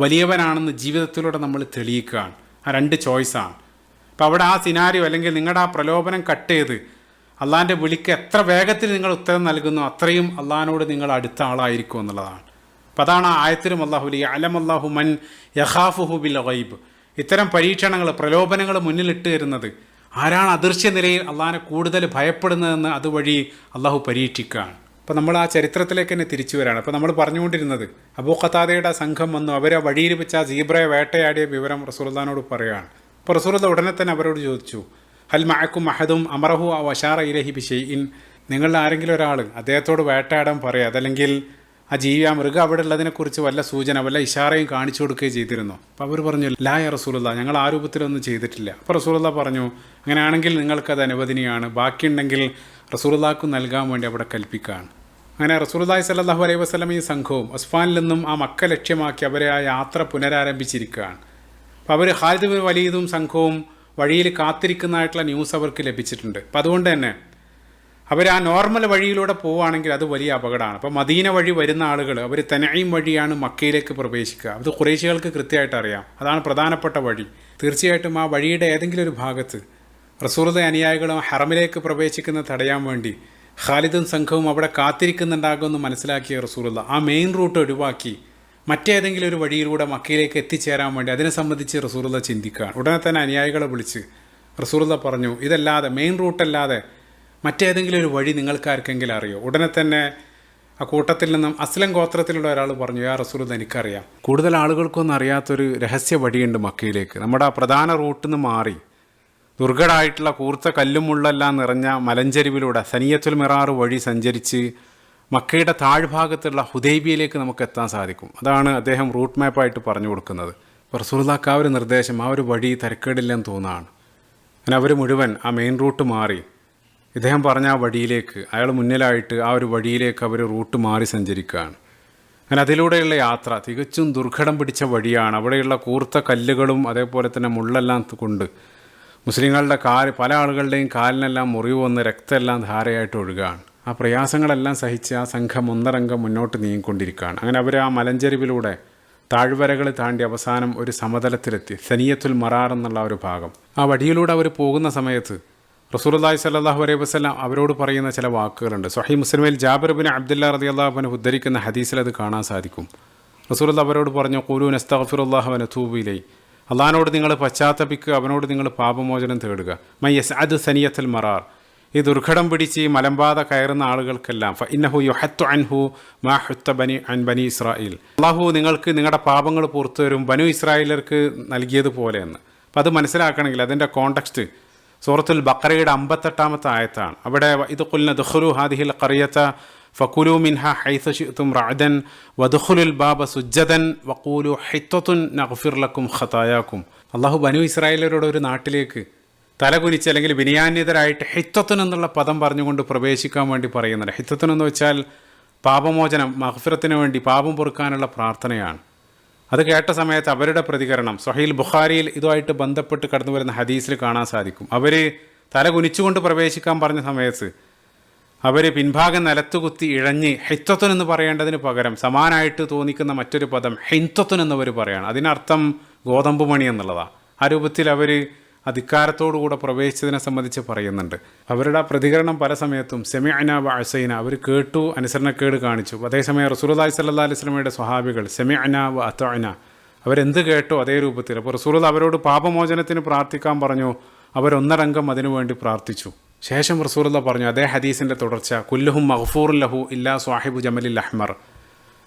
വലിയവനാണെന്ന് ജീവിതത്തിലൂടെ നമ്മൾ തെളിയിക്കുകയാണ്. ആ 2 ചോയ്സാണ്. അപ്പം അവിടെ ആ സിനാരിയോ അല്ലെങ്കിൽ നിങ്ങളുടെ ആ പ്രലോഭനം കട്ട് ചെയ്ത് അള്ളാഹിൻ്റെ വിളിക്ക് എത്ര വേഗത്തിൽ നിങ്ങൾ ഉത്തരം നൽകുന്നു അത്രയും അള്ളാഹിനോട് നിങ്ങൾ അടുത്ത ആളായിരിക്കും എന്നുള്ളതാണ്. അപ്പം അതാണ് ആ ആയത്തിലും അള്ളാഹു അലമല്ലാഹു മൻ യഖാഫുഹു ബിൽ ഗൈബ്. ഇത്തരം പരീക്ഷണങ്ങൾ, പ്രലോഭനങ്ങൾ മുന്നിലിട്ട് തരുന്നത് ആരാണ് അദൃശ്യ നിലയിൽ അള്ളാഹിനെ കൂടുതൽ ഭയപ്പെടുന്നതെന്ന് അതുവഴി അള്ളാഹു പരീക്ഷിക്കുകയാണ്. അപ്പോൾ നമ്മൾ ആ ചരിത്രത്തിലേക്ക് തന്നെ തിരിച്ചു വരികയാണ്. അപ്പോൾ നമ്മൾ പറഞ്ഞുകൊണ്ടിരുന്നത് അബൂ ഖതാദയുടെ സംഘം വന്നു, അവരെ വഴിയിൽ വെച്ച് ആ സീബ്രയെ വേട്ടയാടിയ വിവരം റസൂലുള്ളാഹിനോട് പറയുകയാണ്. അപ്പോൾ റസൂലുള്ളാഹി ഉടനെ തന്നെ അവരോട് ചോദിച്ചു, ഹൽ മഅക്കും അഹദും അമറഹു അവ അശാറ ഇലൈഹി ബിശൈഇൻ, നിങ്ങളിൽ ആരെങ്കിലും ഒരാൾ അദ്ദേഹത്തോട് വേട്ടയാടാൻ പറയുക, അതല്ലെങ്കിൽ ആ ജീവി, ആ മൃഗം അവിടെ ഉള്ളതിനെക്കുറിച്ച് വല്ല സൂചന, വല്ല ഇഷാറയും കാണിച്ചു കൊടുക്കുകയും ചെയ്തിരുന്നു? അപ്പോൾ അവർ പറഞ്ഞു, ലാ യാ റസൂലുള്ളാഹി, ഞങ്ങൾ ആ രൂപത്തിലൊന്നും ചെയ്തിട്ടില്ല. അപ്പോൾ റസൂലുള്ളാഹി പറഞ്ഞു, അങ്ങനെയാണെങ്കിൽ നിങ്ങൾക്കത് അനുവദനീയമാണ്, ബാക്കിയുണ്ടെങ്കിൽ റസൂലുള്ളാഹിക്ക് നൽകാൻ വേണ്ടി അവിടെ കൽപ്പിക്കുകയാണ്. അങ്ങനെ റസൂലുള്ളാഹി സ്വല്ലല്ലാഹു അലൈഹി വസല്ലം ഈ സംഘവും ഉസ്ഫാനിൽ നിന്നും ആ മക്ക ലക്ഷ്യമാക്കി അവരെ ആ യാത്ര പുനരാരംഭിച്ചിരിക്കുകയാണ്. അപ്പോൾ അവർ ഖാലിദ് ബിൻ വലീദും സംഘവും വഴിയിൽ കാത്തിരിക്കുന്നതായിട്ടുള്ള ന്യൂസ് അവർക്ക് ലഭിച്ചിട്ടുണ്ട്. അപ്പം അതുകൊണ്ട് തന്നെ അവർ ആ നോർമൽ വഴിയിലൂടെ പോവുകയാണെങ്കിൽ അത് വലിയ അപകടമാണ്. അപ്പോൾ മദീന വഴി വരുന്ന ആളുകൾ അവർ തനഈം വഴിയാണ് മക്കയിലേക്ക് പ്രവേശിക്കുക. അത് ഖുറൈശികൾക്ക് കൃത്യമായിട്ട് അറിയാം, അതാണ് പ്രധാനപ്പെട്ട വഴി. തീർച്ചയായിട്ടും ആ വഴിയുടെ ഏതെങ്കിലും ഒരു ഭാഗത്ത് റസൂലുള്ളാഹി അനുയായികളും ഹറമിലേക്ക് പ്രവേശിക്കുന്നത് തടയാൻ വേണ്ടി ഖാലിദും സംഘവും അവിടെ കാത്തിരിക്കുന്നുണ്ടാകുമെന്ന് മനസ്സിലാക്കിയ റസൂലുള്ളാഹി ആ മെയിൻ റൂട്ട് ഒഴിവാക്കി മറ്റേതെങ്കിലും ഒരു വഴിയിലൂടെ മക്കയിലേക്ക് എത്തിച്ചേരാൻ വേണ്ടി അതിനെ സംബന്ധിച്ച് റസൂലുള്ളാഹി ചിന്തിക്കുകയാണ്. ഉടനെ തന്നെ അനുയായികളെ വിളിച്ച് റസൂലുള്ളാഹി പറഞ്ഞു, ഇതല്ലാതെ മെയിൻ റൂട്ടല്ലാതെ മറ്റേതെങ്കിലും ഒരു വഴി നിങ്ങൾക്കാർക്കെങ്കിലും അറിയോ? ഉടനെ തന്നെ ആ കൂട്ടത്തിൽ നിന്നും അസ്ലം ഗോത്രത്തിലുള്ള ഒരാൾ പറഞ്ഞു, യാ റസൂലുള്ളാഹി, എനിക്കറിയാം, കൂടുതൽ ആളുകൾക്കൊന്നും അറിയാത്തൊരു രഹസ്യ വഴിയുണ്ട് മക്കയിലേക്ക്. നമ്മുടെ ആ പ്രധാന റൂട്ടിൽ നിന്ന് മാറി ദുർഘടമായിട്ടുള്ള കൂർത്ത കല്ലും മുള്ളെല്ലാം നിറഞ്ഞ മലഞ്ചരിവിലൂടെ സനിയത്തുൽ മിറാർ വഴി സഞ്ചരിച്ച് മക്കയുടെ താഴ്ഭാഗത്തുള്ള ഹുദൈബിയയിലേക്ക് നമുക്ക് എത്താൻ സാധിക്കും. അതാണ് അദ്ദേഹം റൂട്ട് മാപ്പായിട്ട് പറഞ്ഞു കൊടുക്കുന്നത്. റസൂലുള്ളാഹിക്ക് ആ ഒരു നിർദ്ദേശം, ആ ഒരു വഴി തരക്കേടില്ലെന്ന് തോന്നുകയാണ്. അങ്ങനെ അവർ മുഴുവൻ ആ മെയിൻ റൂട്ട് മാറി ഇദ്ദേഹം പറഞ്ഞ ആ വഴിയിലേക്ക്, അയാൾ മുന്നിലായിട്ട് ആ ഒരു വഴിയിലേക്ക് അവർ റൂട്ട് മാറി സഞ്ചരിക്കുകയാണ്. അങ്ങനെ അതിലൂടെയുള്ള യാത്ര തികച്ചും ദുർഘടം പിടിച്ച വഴിയാണ്. അവിടെയുള്ള കൂർത്ത കല്ലുകളും അതേപോലെ തന്നെ മുള്ളെല്ലാം കൊണ്ട് മുസ്ലിങ്ങളുടെ പല ആളുകളുടെയും കാലിനെല്ലാം മുറിവ് വന്ന് രക്തമെല്ലാം ധാരയായിട്ട് ഒഴുകുകയാണ്. ആ പ്രയാസങ്ങളെല്ലാം സഹിച്ച് ആ സംഘം ഒന്നരംഗം മുന്നോട്ട് നീങ്ങിക്കൊണ്ടിരിക്കുകയാണ്. അങ്ങനെ അവർ ആ മലഞ്ചരിവിലൂടെ താഴ്വരകൾ താണ്ടി അവസാനം ഒരു സമതലത്തിലെത്തി, സനിയത്തുൽ മറാർ എന്നുള്ള ഒരു ഭാഗം. ആ വഴിയിലൂടെ അവർ പോകുന്ന സമയത്ത് റസൂലുള്ളാഹി സ്വല്ലല്ലാഹു അലൈഹി വസല്ലം അവരോട് പറയുന്ന ചില വാക്കുകളുണ്ട്. സ്വഹീഹ് മുസ്ലിമിൽ ജാബിർ ബിൻ അബ്ദുല്ലാഹ് റളിയല്ലാഹു അൻഹു ഉദ്ധരിക്കുന്ന ഹദീസിൽ അത് കാണാൻ സാധിക്കും. റസൂലുള്ളാഹി അവരോട് പറഞ്ഞു, ഖൂലൂ നസ്തഗ്ഫിറുല്ലാഹ വനതൂബു ഇലൈഹി, അള്ളാഹിനോട് നിങ്ങൾ പശ്ചാത്തപിക്കുക, അവനോട് നിങ്ങൾ പാപമോചനം തേടുക. മൻ യസ്അദു സനിയത്തുൽ മറാർ, ഈ ദുർഘടം പിടിച്ച് ഈ മലമ്പാത കയറുന്ന ആളുകൾക്കെല്ലാം ഫഇന്നഹു യുഹത്തു അൻഹു മാ ഹുത്ത ബനി ഇസ്രായേൽ, അള്ളാഹു നിങ്ങൾക്ക് നിങ്ങളുടെ പാപങ്ങൾ പുറത്തു തരും ബനു ഇസ്രായേലർക്ക് നൽകിയതുപോലെ എന്ന്. അപ്പോൾ അത് മനസ്സിലാക്കണമെങ്കിൽ അതിൻ്റെ കോണ്ടക്സ്റ്റ് സൂറത്തുൽ ബഖറയുടെ 58-ാമത്തെ ആയത്താണ്. അവിടെ ഇത് ഖുൽന ദഖുലു ഹാദിഹിൽ ഖറിയത ഫകുലു മിൻഹ ഹൈസു ശിഅ്തും റഅദൻ വദ്ഖുലുൽ ബാബ സുജ്ജദൻ വഖൂലു ഹിത്തത്തുൻ നഗ്ഫിർ ലക്കും ഖതായാക്കും. അള്ളാഹു ബനു ഇസ്രായേലരോട് ഒരു നാട്ടിലേക്ക് തലകുനിച്ച് അല്ലെങ്കിൽ വിനയാന്യതരായിട്ട് ഹിത്തത്തുൻ എന്നുള്ള പദം പറഞ്ഞുകൊണ്ട് പ്രവേശിക്കാൻ വേണ്ടി പറയുന്നുണ്ട്. ഹിത്തത്തുൻ എന്ന് വെച്ചാൽ പാപമോചനം, മഗ്ഫിറത്തിന് വേണ്ടി, പാപം പൊറുക്കാനുള്ള പ്രാർത്ഥനയാണ്. അത് കേട്ട സമയത്ത് അവരുടെ പ്രതികരണം സ്വഹീൽ ബുഖാരിയിൽ ഇതുമായിട്ട് ബന്ധപ്പെട്ട് കടന്നു വരുന്ന ഹദീസിൽ കാണാൻ സാധിക്കും. അവർ തല കുനിച്ചുകൊണ്ട് പ്രവേശിക്കാൻ പറഞ്ഞ സമയത്ത് അവർ പിൻഭാഗം നിലത്തുകുത്തി ഇഴഞ്ഞ് ഹിത്തത്തുൻ എന്ന് പറയേണ്ടതിന് പകരം സമാനായിട്ട് തോന്നിക്കുന്ന മറ്റൊരു പദം ഹിന്തത്തുൻ എന്നവർ പറയാണ്. അതിനർത്ഥം ഗോതമ്പ് മണി എന്നുള്ളതാണ്. ആ രൂപത്തിൽ അവർ അധികാരത്തോടുകൂടെ പ്രവേശിച്ചതിനെ സംബന്ധിച്ച് പറയുന്നുണ്ട്. അവരുടെ പ്രതികരണം പല സമയത്തും സെമിഅന വ അസൈന, അവർ കേട്ടു, അനുസരണക്കേട് കാണിച്ചു. അതേസമയം റസൂലുള്ളാഹി സ്വല്ലല്ലാഹി അലൈഹി വസല്ലമയുടെ സ്വഹാബികൾ സെമിഅന വ അതഅന, അവരെന്ത് കേട്ടോ അതേ രൂപത്തിൽ. അപ്പോൾ റസൂലുള്ളാഹി അവരോട് പാപമോചനത്തിന് പ്രാർത്ഥിക്കാൻ പറഞ്ഞു, അവരൊന്നടങ്കം അതിനുവേണ്ടി പ്രാർത്ഥിച്ചു. ശേഷം റസൂലുള്ളാഹി പറഞ്ഞു, അതേ ഹദീസിൻ്റെ തുടർച്ച, കുല്ലുഹും മഗ്ഫൂറുൻ ലഹു ഇല്ലാ സ്വാഹിബു ജമലിൽ അഹ്മർ,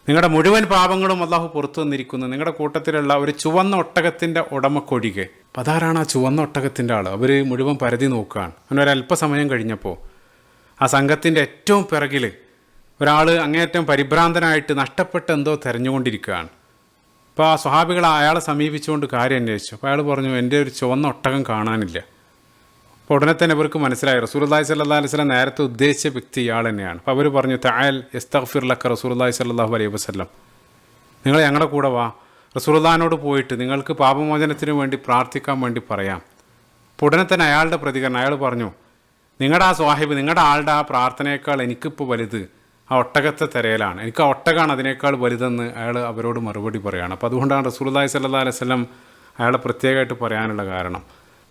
നിങ്ങളുടെ മുഴുവൻ പാപങ്ങളും അള്ളാഹു പുറത്തു വന്നിരിക്കുന്നു, നിങ്ങളുടെ കൂട്ടത്തിലുള്ള ഒരു ചുവന്ന ഒട്ടകത്തിൻ്റെ ഉടമക്കൊഴികെ. അപ്പം അതാരാണ് ആ ചുവന്ന ഒട്ടകത്തിൻ്റെ ആൾ? അവർ മുഴുവൻ പരതി നോക്കുകയാണ്. അങ്ങനെ ഒരല്പസമയം കഴിഞ്ഞപ്പോൾ ആ സംഘത്തിൻ്റെ ഏറ്റവും പിറകിൽ ഒരാൾ അങ്ങേയറ്റം പരിഭ്രാന്തനായിട്ട് നഷ്ടപ്പെട്ട എന്തോ തിരഞ്ഞുകൊണ്ടിരിക്കുകയാണ്. അപ്പോൾ ആ സ്വഹാബികൾ അയാളെ സമീപിച്ചുകൊണ്ട് കാര്യം അന്വേഷിച്ചു. അപ്പോൾ അയാൾ പറഞ്ഞു, എൻ്റെ ഒരു ചുവന്ന ഒട്ടകം കാണാനില്ല. അപ്പോൾ ഉടനെ തന്നെ ഇവർക്ക് മനസ്സിലായി റസൂലുള്ളാഹി സ്വല്ലല്ലാഹി അലൈഹി വസല്ലം നേരത്തെ ഉദ്ദേശിച്ച വ്യക്തി ഇയാൾ തന്നെയാണ്. അപ്പോൾ അവർ പറഞ്ഞു, തആൽ യസ്തഗ്ഫിർ ലക റസൂലുള്ളാഹി സ്വല്ലല്ലാഹു അലൈഹി വസല്ലം, നിങ്ങൾ ഞങ്ങളുടെ കൂടെ വാ, റസൂലുള്ളാഹിനോട് പോയിട്ട് നിങ്ങൾക്ക് പാപമോചനത്തിന് വേണ്ടി പ്രാർത്ഥിക്കാൻ വേണ്ടി പറയാം. അപ്പോൾ ഉടനെ തന്നെ അയാളുടെ പ്രതികരണം, അയാൾ പറഞ്ഞു, നിങ്ങളുടെ ആ സ്വാഹിബ്, നിങ്ങളുടെ ആളുടെ ആ പ്രാർത്ഥനയേക്കാൾ എനിക്കിപ്പോൾ വലുത് ആ ഒട്ടകത്തെ തിരയലാണ്, എനിക്ക് ആ ഒട്ടകമാണ് അതിനേക്കാൾ വലുതെന്ന് അയാൾ അവരോട് മറുപടി പറയുകയാണ്. അപ്പോൾ അതുകൊണ്ടാണ് റസൂലുള്ളാഹി സ്വല്ലല്ലാഹി അലൈഹി വസല്ലം അയാളെ പ്രത്യേകമായിട്ട് പറയാനുള്ള കാരണം.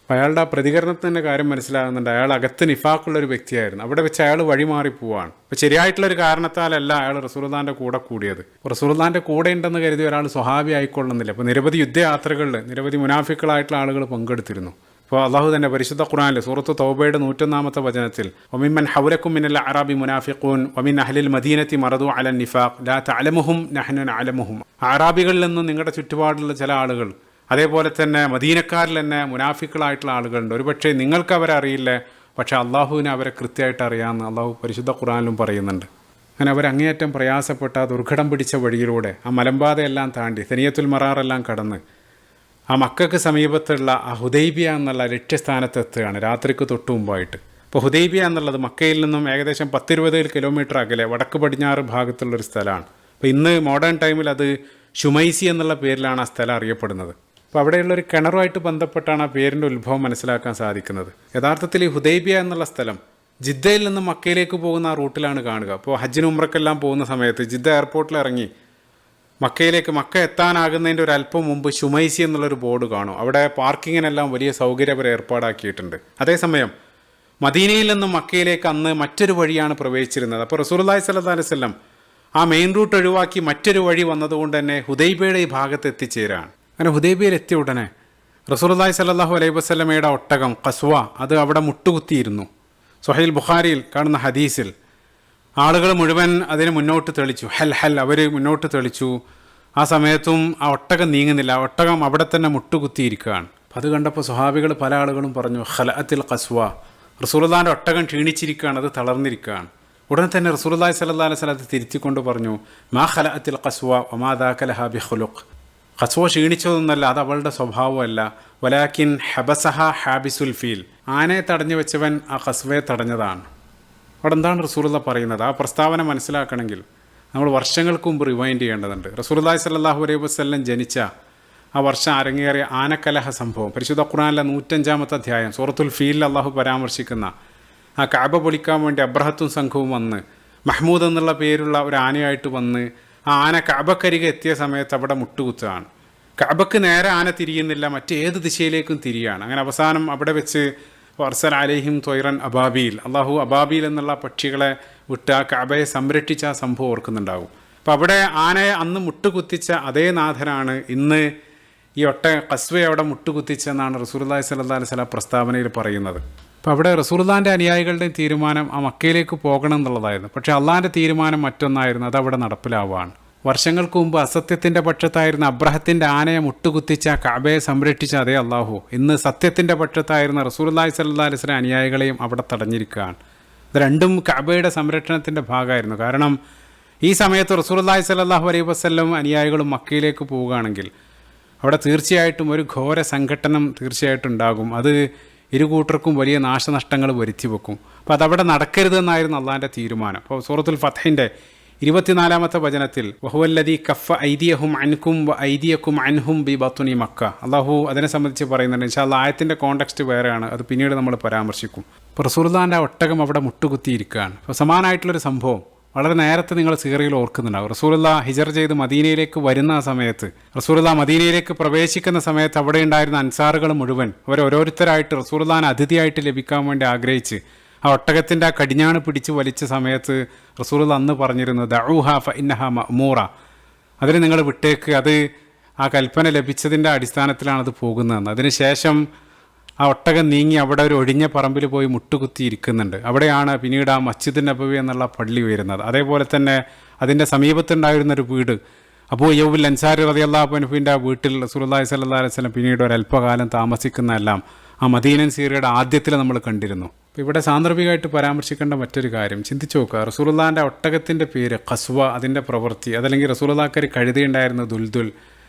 അപ്പോൾ അയാളുടെ ആ പ്രതികരണത്തിൻ്റെ കാര്യം മനസ്സിലാകുന്നുണ്ട്. അയാൾ അകത്ത് നിഫാക്കുള്ളൊരു വ്യക്തിയായിരുന്നു. അവിടെ വെച്ച് അയാൾ വഴിമാറി പോവാണ്. അപ്പോൾ ശരിയായിട്ടുള്ളൊരു കാരണത്താലല്ല അയാൾ റസൂലുള്ളാഹിൻ്റെ കൂടെ കൂടിയത്. റസൂലുള്ളാഹിൻ്റെ കൂടെ ഉണ്ടെന്ന് കരുതി ഒരാൾ സ്വഹാബി ആയിക്കൊള്ളുന്നില്ല. അപ്പോൾ നിരവധി യുദ്ധയാത്രകളിൽ നിരവധി മുനാഫിക്കുകളായിട്ടുള്ള ആളുകൾ പങ്കെടുത്തിരുന്നു. അപ്പോൾ അള്ളാഹു തന്നെ പരിശുദ്ധ ഖുർആനിൽ സൂറത്ത് തൗബയുടെ 101-ാമത്തെ വചനത്തിൽ വമിമ്മൻ ഹൗലക്കും മിനൽ അഅറാബി മുനാഫിഖൂൻ വമിൻ അഹ്ലിൽ മദീനത്തി മറദു അലൻ നിഫാഖ് ലാ തഅലമുഹും നഹ്നു നഅലമുഹും, അറാബികളിൽ നിന്നും നിങ്ങളുടെ ചുറ്റുപാടുള്ള ചില ആളുകൾ, അതേപോലെ തന്നെ മദീനക്കാരിൽ തന്നെ മുനാഫിക്കുകളായിട്ടുള്ള ആളുകളുണ്ട്. ഒരുപക്ഷെ നിങ്ങൾക്ക് അവരെ അറിയില്ല, പക്ഷേ അള്ളാഹുവിനെ അവരെ കൃത്യമായിട്ട് അറിയാമെന്ന് അള്ളാഹു പരിശുദ്ധ ഖുർആനിലും പറയുന്നുണ്ട്. അങ്ങനെ അവരങ്ങേയറ്റം പ്രയാസപ്പെട്ട ആ ദുർഘടം പിടിച്ച വഴിയിലൂടെ ആ മലമ്പാതയെല്ലാം താണ്ടി സനിയത്തുൽ മറാറെല്ലാം കടന്ന് ആ മക്കൾക്ക് സമീപത്തുള്ള ആ ഹുദൈബിയ എന്നുള്ള ലക്ഷ്യസ്ഥാനത്തെത്തുകയാണ് രാത്രിക്ക് തൊട്ടു മുമ്പായിട്ട്. ഇപ്പോൾ ഹുദൈബിയ എന്നുള്ളത് മക്കയിൽ നിന്നും ഏകദേശം 10-20 കിലോമീറ്റർ അകലെ വടക്ക് പടിഞ്ഞാറ് ഭാഗത്തുള്ളൊരു സ്ഥലമാണ്. അപ്പോൾ ഇന്ന് മോഡേൺ ടൈമിൽ അത് ഷുമൈസി എന്നുള്ള പേരിലാണ് ആ സ്ഥലം അറിയപ്പെടുന്നത്. അപ്പോൾ അവിടെയുള്ളൊരു കിണറുമായിട്ട് ബന്ധപ്പെട്ടാണ് ആ പേരിൻ്റെ ഉത്ഭവം മനസ്സിലാക്കാൻ സാധിക്കുന്നത്. യഥാർത്ഥത്തിൽ ഈ ഹുദൈബിയ എന്നുള്ള സ്ഥലം ജിദ്ദയിൽ നിന്ന് മക്കയിലേക്ക് പോകുന്ന ആ റൂട്ടിലാണ് കാണുക. അപ്പോൾ ഹജ്ജിന് ഉംറക്കെല്ലാം പോകുന്ന സമയത്ത് ജിദ്ദ എയർപോർട്ടിൽ ഇറങ്ങി മക്ക എത്താനാകുന്നതിൻ്റെ ഒരു അല്പം മുമ്പ് ഷുമൈസി എന്നുള്ളൊരു ബോർഡ് കാണും. അവിടെ പാർക്കിങ്ങിനെല്ലാം വലിയ സൗകര്യം അവർ ഏർപ്പാടാക്കിയിട്ടുണ്ട്. അതേസമയം മദീനയിൽ നിന്നും മക്കയിലേക്ക് അന്ന് മറ്റൊരു വഴിയാണ് പ്രവേശിച്ചിരുന്നത്. അപ്പോൾ റസൂലുള്ളാഹി സ്വല്ലല്ലാഹി അലൈഹി വസല്ലം ആ മെയിൻ റൂട്ട് ഒഴിവാക്കി മറ്റൊരു വഴി വന്നതുകൊണ്ട് തന്നെ ഹുദൈബിയയുടെ ഈ ഭാഗത്ത് എത്തിച്ചേരാണ്. അങ്ങനെ ഹുദൈബിയയിൽ എത്തിയ ഉടനെ റസൂലുള്ളാഹി സ്വല്ലല്ലാഹു അലൈഹി വസല്ലമയുടെ ഒട്ടകം ഖസ്വ അത് അവിടെ മുട്ടുകുത്തിയിരുന്നു. സ്വഹീൽ ബുഖാരിയിൽ കാണുന്ന ഹദീസിൽ ആളുകൾ മുഴുവൻ അതിന് മുന്നോട്ട് തെളിച്ചു, ഹൽ അവർ മുന്നോട്ട് തെളിച്ചു. ആ സമയത്തും ആ ഒട്ടകം നീങ്ങുന്നില്ല, ആ ഒട്ടകം അവിടെ തന്നെ മുട്ടുകുത്തിയിരിക്കുകയാണ്. അത് കണ്ടപ്പോൾ സ്വഹാബികൾ പല ആളുകളും പറഞ്ഞു, ഖലഅത്തിൽ ഖസ്വ, റസൂലുള്ളാഹിൻ്റെ ഒട്ടകം ക്ഷീണിച്ചിരിക്കുകയാണ്, അത് തളർന്നിരിക്കുകയാണ്. ഉടനെ തന്നെ റസൂലുള്ളാഹി സ്വല്ലല്ലാഹി അലൈഹി വസല്ലം അത് തിരുത്തിക്കൊണ്ട് പറഞ്ഞു, മാ ഖലഅത്തിൽ ഖസ്വ വമാ ദാക ലഹാ ബിഖുലുഖ്, ഖസ്വ ക്ഷീണിച്ചതൊന്നല്ല, അത് അവളുടെ സ്വഭാവമല്ല, വലാക്കിൻ ഹബസഹ ഹാബിസുൽ ഫീൽ, ആനയെ തടഞ്ഞു വെച്ചവൻ ആ ഖസ്വയെ തടഞ്ഞതാണ്. അവിടെ എന്താണ് റസൂലുള്ളാഹി പറയുന്നത്? ആ പ്രസ്താവന മനസ്സിലാക്കണമെങ്കിൽ നമ്മൾ വർഷങ്ങൾക്ക് മുമ്പ് റിവൈൻഡ് ചെയ്യേണ്ടതുണ്ട്. റസൂലുള്ളാഹി സ്വല്ലല്ലാഹു അലൈഹി വസല്ലം ജനിച്ച ആ വർഷം അരങ്ങേറിയ ആനക്കലഹ സംഭവം പരിശുദ്ധ ഖുർആനിലെ 105-ാമത്തെ അധ്യായം സൂറത്തുൽ ഫീലിൽ അള്ളാഹു പരാമർശിക്കുന്ന ആ കഅബ പൊളിക്കാൻ വേണ്ടി അബ്രഹത്തും സംഘവും വന്ന് മഹ്മൂദ് എന്നുള്ള പേരുള്ള ഒരു ആനയായിട്ട് വന്ന് ആ ആന കഅബക്കരികെ എത്തിയ സമയത്ത് അവിടെ മുട്ടുകുത്തുകയാണ്. കഅബക്ക് നേരെ ആന തിരിയുന്നില്ല, മറ്റേത് ദിശയിലേക്കും തിരിയാണ്. അങ്ങനെ അവസാനം അവിടെ വെച്ച് വർസൽ അലൈഹിം ത്വയ്റൻ അബാബീൽ, അള്ളാഹു അബാബീൽ എന്നുള്ള പക്ഷികളെ വിട്ട് ആ കഅബയെ സംരക്ഷിച്ച ആ സംഭവം ഓർക്കുന്നുണ്ടാകും. അപ്പം അവിടെ ആനയെ അന്ന് മുട്ടുകുത്തിച്ച അതേ നാഥനാണ് ഇന്ന് ഈ കസ്വയെ അവിടെ മുട്ടുകുത്തിച്ചെന്നാണ് റസൂലുള്ളാഹി സ്വല്ലല്ലാഹു അലൈഹി വസല്ലം പ്രസ്താവനയിൽ പറയുന്നത്. അപ്പോൾ അവിടെ റസൂലുള്ളാഹിൻ്റെ അനുയായികളുടെയും തീരുമാനം ആ മക്കയിലേക്ക് പോകണം എന്നുള്ളതായിരുന്നു. പക്ഷേ അള്ളാഹിൻ്റെ തീരുമാനം മറ്റൊന്നായിരുന്നു, അതവിടെ നടപ്പിലാവുകയാണ്. വർഷങ്ങൾക്ക് മുമ്പ് അസത്യത്തിൻ്റെ പക്ഷത്തായിരുന്ന അബ്രഹത്തിൻ്റെ ആനയെ മുട്ടുകുത്തിച്ച കഅബയെ സംരക്ഷിച്ച അതേ അള്ളാഹു ഇന്ന് സത്യത്തിൻ്റെ പക്ഷത്തായിരുന്ന റസൂലുള്ളാഹി സ്വല്ലല്ലാഹു അലൈഹി വസല്ലം അനുയായികളെയും അവിടെ തടഞ്ഞിരിക്കുകയാണ്. ഇത് രണ്ടും കഅബയുടെ സംരക്ഷണത്തിൻ്റെ ഭാഗമായിരുന്നു. കാരണം ഈ സമയത്ത് റസൂലുള്ളാഹി സ്വല്ലല്ലാഹു അലൈഹി വസല്ലം അനുയായികളും മക്കയിലേക്ക് പോവുകയാണെങ്കിൽ അവിടെ തീർച്ചയായിട്ടും ഒരു ഘോര സംഘട്ടനം തീർച്ചയായിട്ടും ഉണ്ടാകും. അത് ഇരുകൂട്ടർക്കും വലിയ നാശനഷ്ടങ്ങൾ വരുത്തി വെക്കും. അപ്പോൾ അതവിടെ നടക്കരുതെന്നായിരുന്നു അള്ളാഹിൻ്റെ തീരുമാനം. അപ്പോൾ സൂറത്തുൽ ഫത്ഹിൻ്റെ 24-ാമത്തെ വചനത്തിൽ വഹുവല്ലദീ കഫ ഐദിയഹും അൻകും വ ഐദിയക്കും അൻഹും ബി ബത്നി മക്ക, അള്ളാഹു അതിനെ സംബന്ധിച്ച് പറയുന്നുണ്ട്. ഇൻഷാ അല്ലാഹ് ആയത്തിൻ്റെ കോണ്ടെക്സ്റ്റ് വേറെയാണ്, അത് പിന്നീട് നമ്മൾ പരാമർശിക്കും. ഇപ്പോൾ റസൂലുള്ളാഹിൻ്റെ ഒട്ടകം അവിടെ മുട്ടുകുത്തിയിരിക്കുകയാണ്. അപ്പോൾ സമാനമായിട്ടുള്ളൊരു സംഭവം വളരെ നേരത്തെ നിങ്ങൾ സീറയിൽ ഓർക്കുന്നുണ്ടാവും. റസൂലുള്ളാഹി ഹിജറ ചെയ്ത് മദീനയിലേക്ക് വരുന്ന സമയത്ത്, റസൂലുള്ളാഹി മദീനയിലേക്ക് പ്രവേശിക്കുന്ന സമയത്ത് അവിടെ ഉണ്ടായിരുന്ന അൻസാറുകൾ മുഴുവൻ ഓരോരുത്തരായിട്ട് റസൂലുള്ളാഹിനെ അതിഥിയായിട്ട് ലഭിക്കാൻ വേണ്ടി ആഗ്രഹിച്ച് ആ ഒട്ടകത്തിൻ്റെ ആ കടിഞ്ഞാണ് പിടിച്ച് വലിച്ച സമയത്ത് റസൂലുള്ളാഹി അന്ന് പറഞ്ഞിരുന്നു ദഊഹ ഫഇന്നഹ മഅ്മൂറ, അതിന് നിങ്ങൾ വിട്ടേക്ക്, അത് ആ കൽപ്പന ലഭിച്ചതിൻ്റെ അടിസ്ഥാനത്തിലാണ് അത് പോകുന്നതെന്ന്. അതിനുശേഷം ആ ഒട്ടകം നീങ്ങി അവിടെ ഒരു ഒഴിഞ്ഞ പറമ്പിൽ പോയി മുട്ടുകുത്തി ഇരിക്കുന്നുണ്ട്. അവിടെയാണ് പിന്നീട് ആ മസ്ജിദുൻ നബവി എന്നുള്ള പള്ളി വരുന്നത്. അതേപോലെ തന്നെ അതിൻ്റെ സമീപത്തുണ്ടായിരുന്നൊരു വീട് അബൂ അയ്യൂബുൽ അൻസാരി റളിയല്ലാഹു അൻഹുവിൻ്റെ ആ വീട്ടിൽ റസൂലുള്ളാഹി സ്വല്ലല്ലാഹു അലൈഹി വസല്ലം പിന്നീട് ഒരല്പകാലം താമസിക്കുന്നതെല്ലാം ആ മദീനൻ സീറയുടെ ആദ്യത്തിൽ നമ്മൾ കണ്ടിരുന്നു. അപ്പോൾ ഇവിടെ സാന്ദർഭികമായിട്ട് പരാമർശിക്കേണ്ട മറ്റൊരു കാര്യം ചിന്തിച്ചു നോക്കുക. റസൂലുള്ളാഹിൻ്റെ ഒട്ടകത്തിൻ്റെ പേര് ഖസ്വ, അതിൻ്റെ പ്രവൃത്തി, അതല്ലെങ്കിൽ റസൂലുള്ളാഹിക്ക് ഒരു കഴുതയുണ്ടായിരുന്ന ദുൽദുൽ.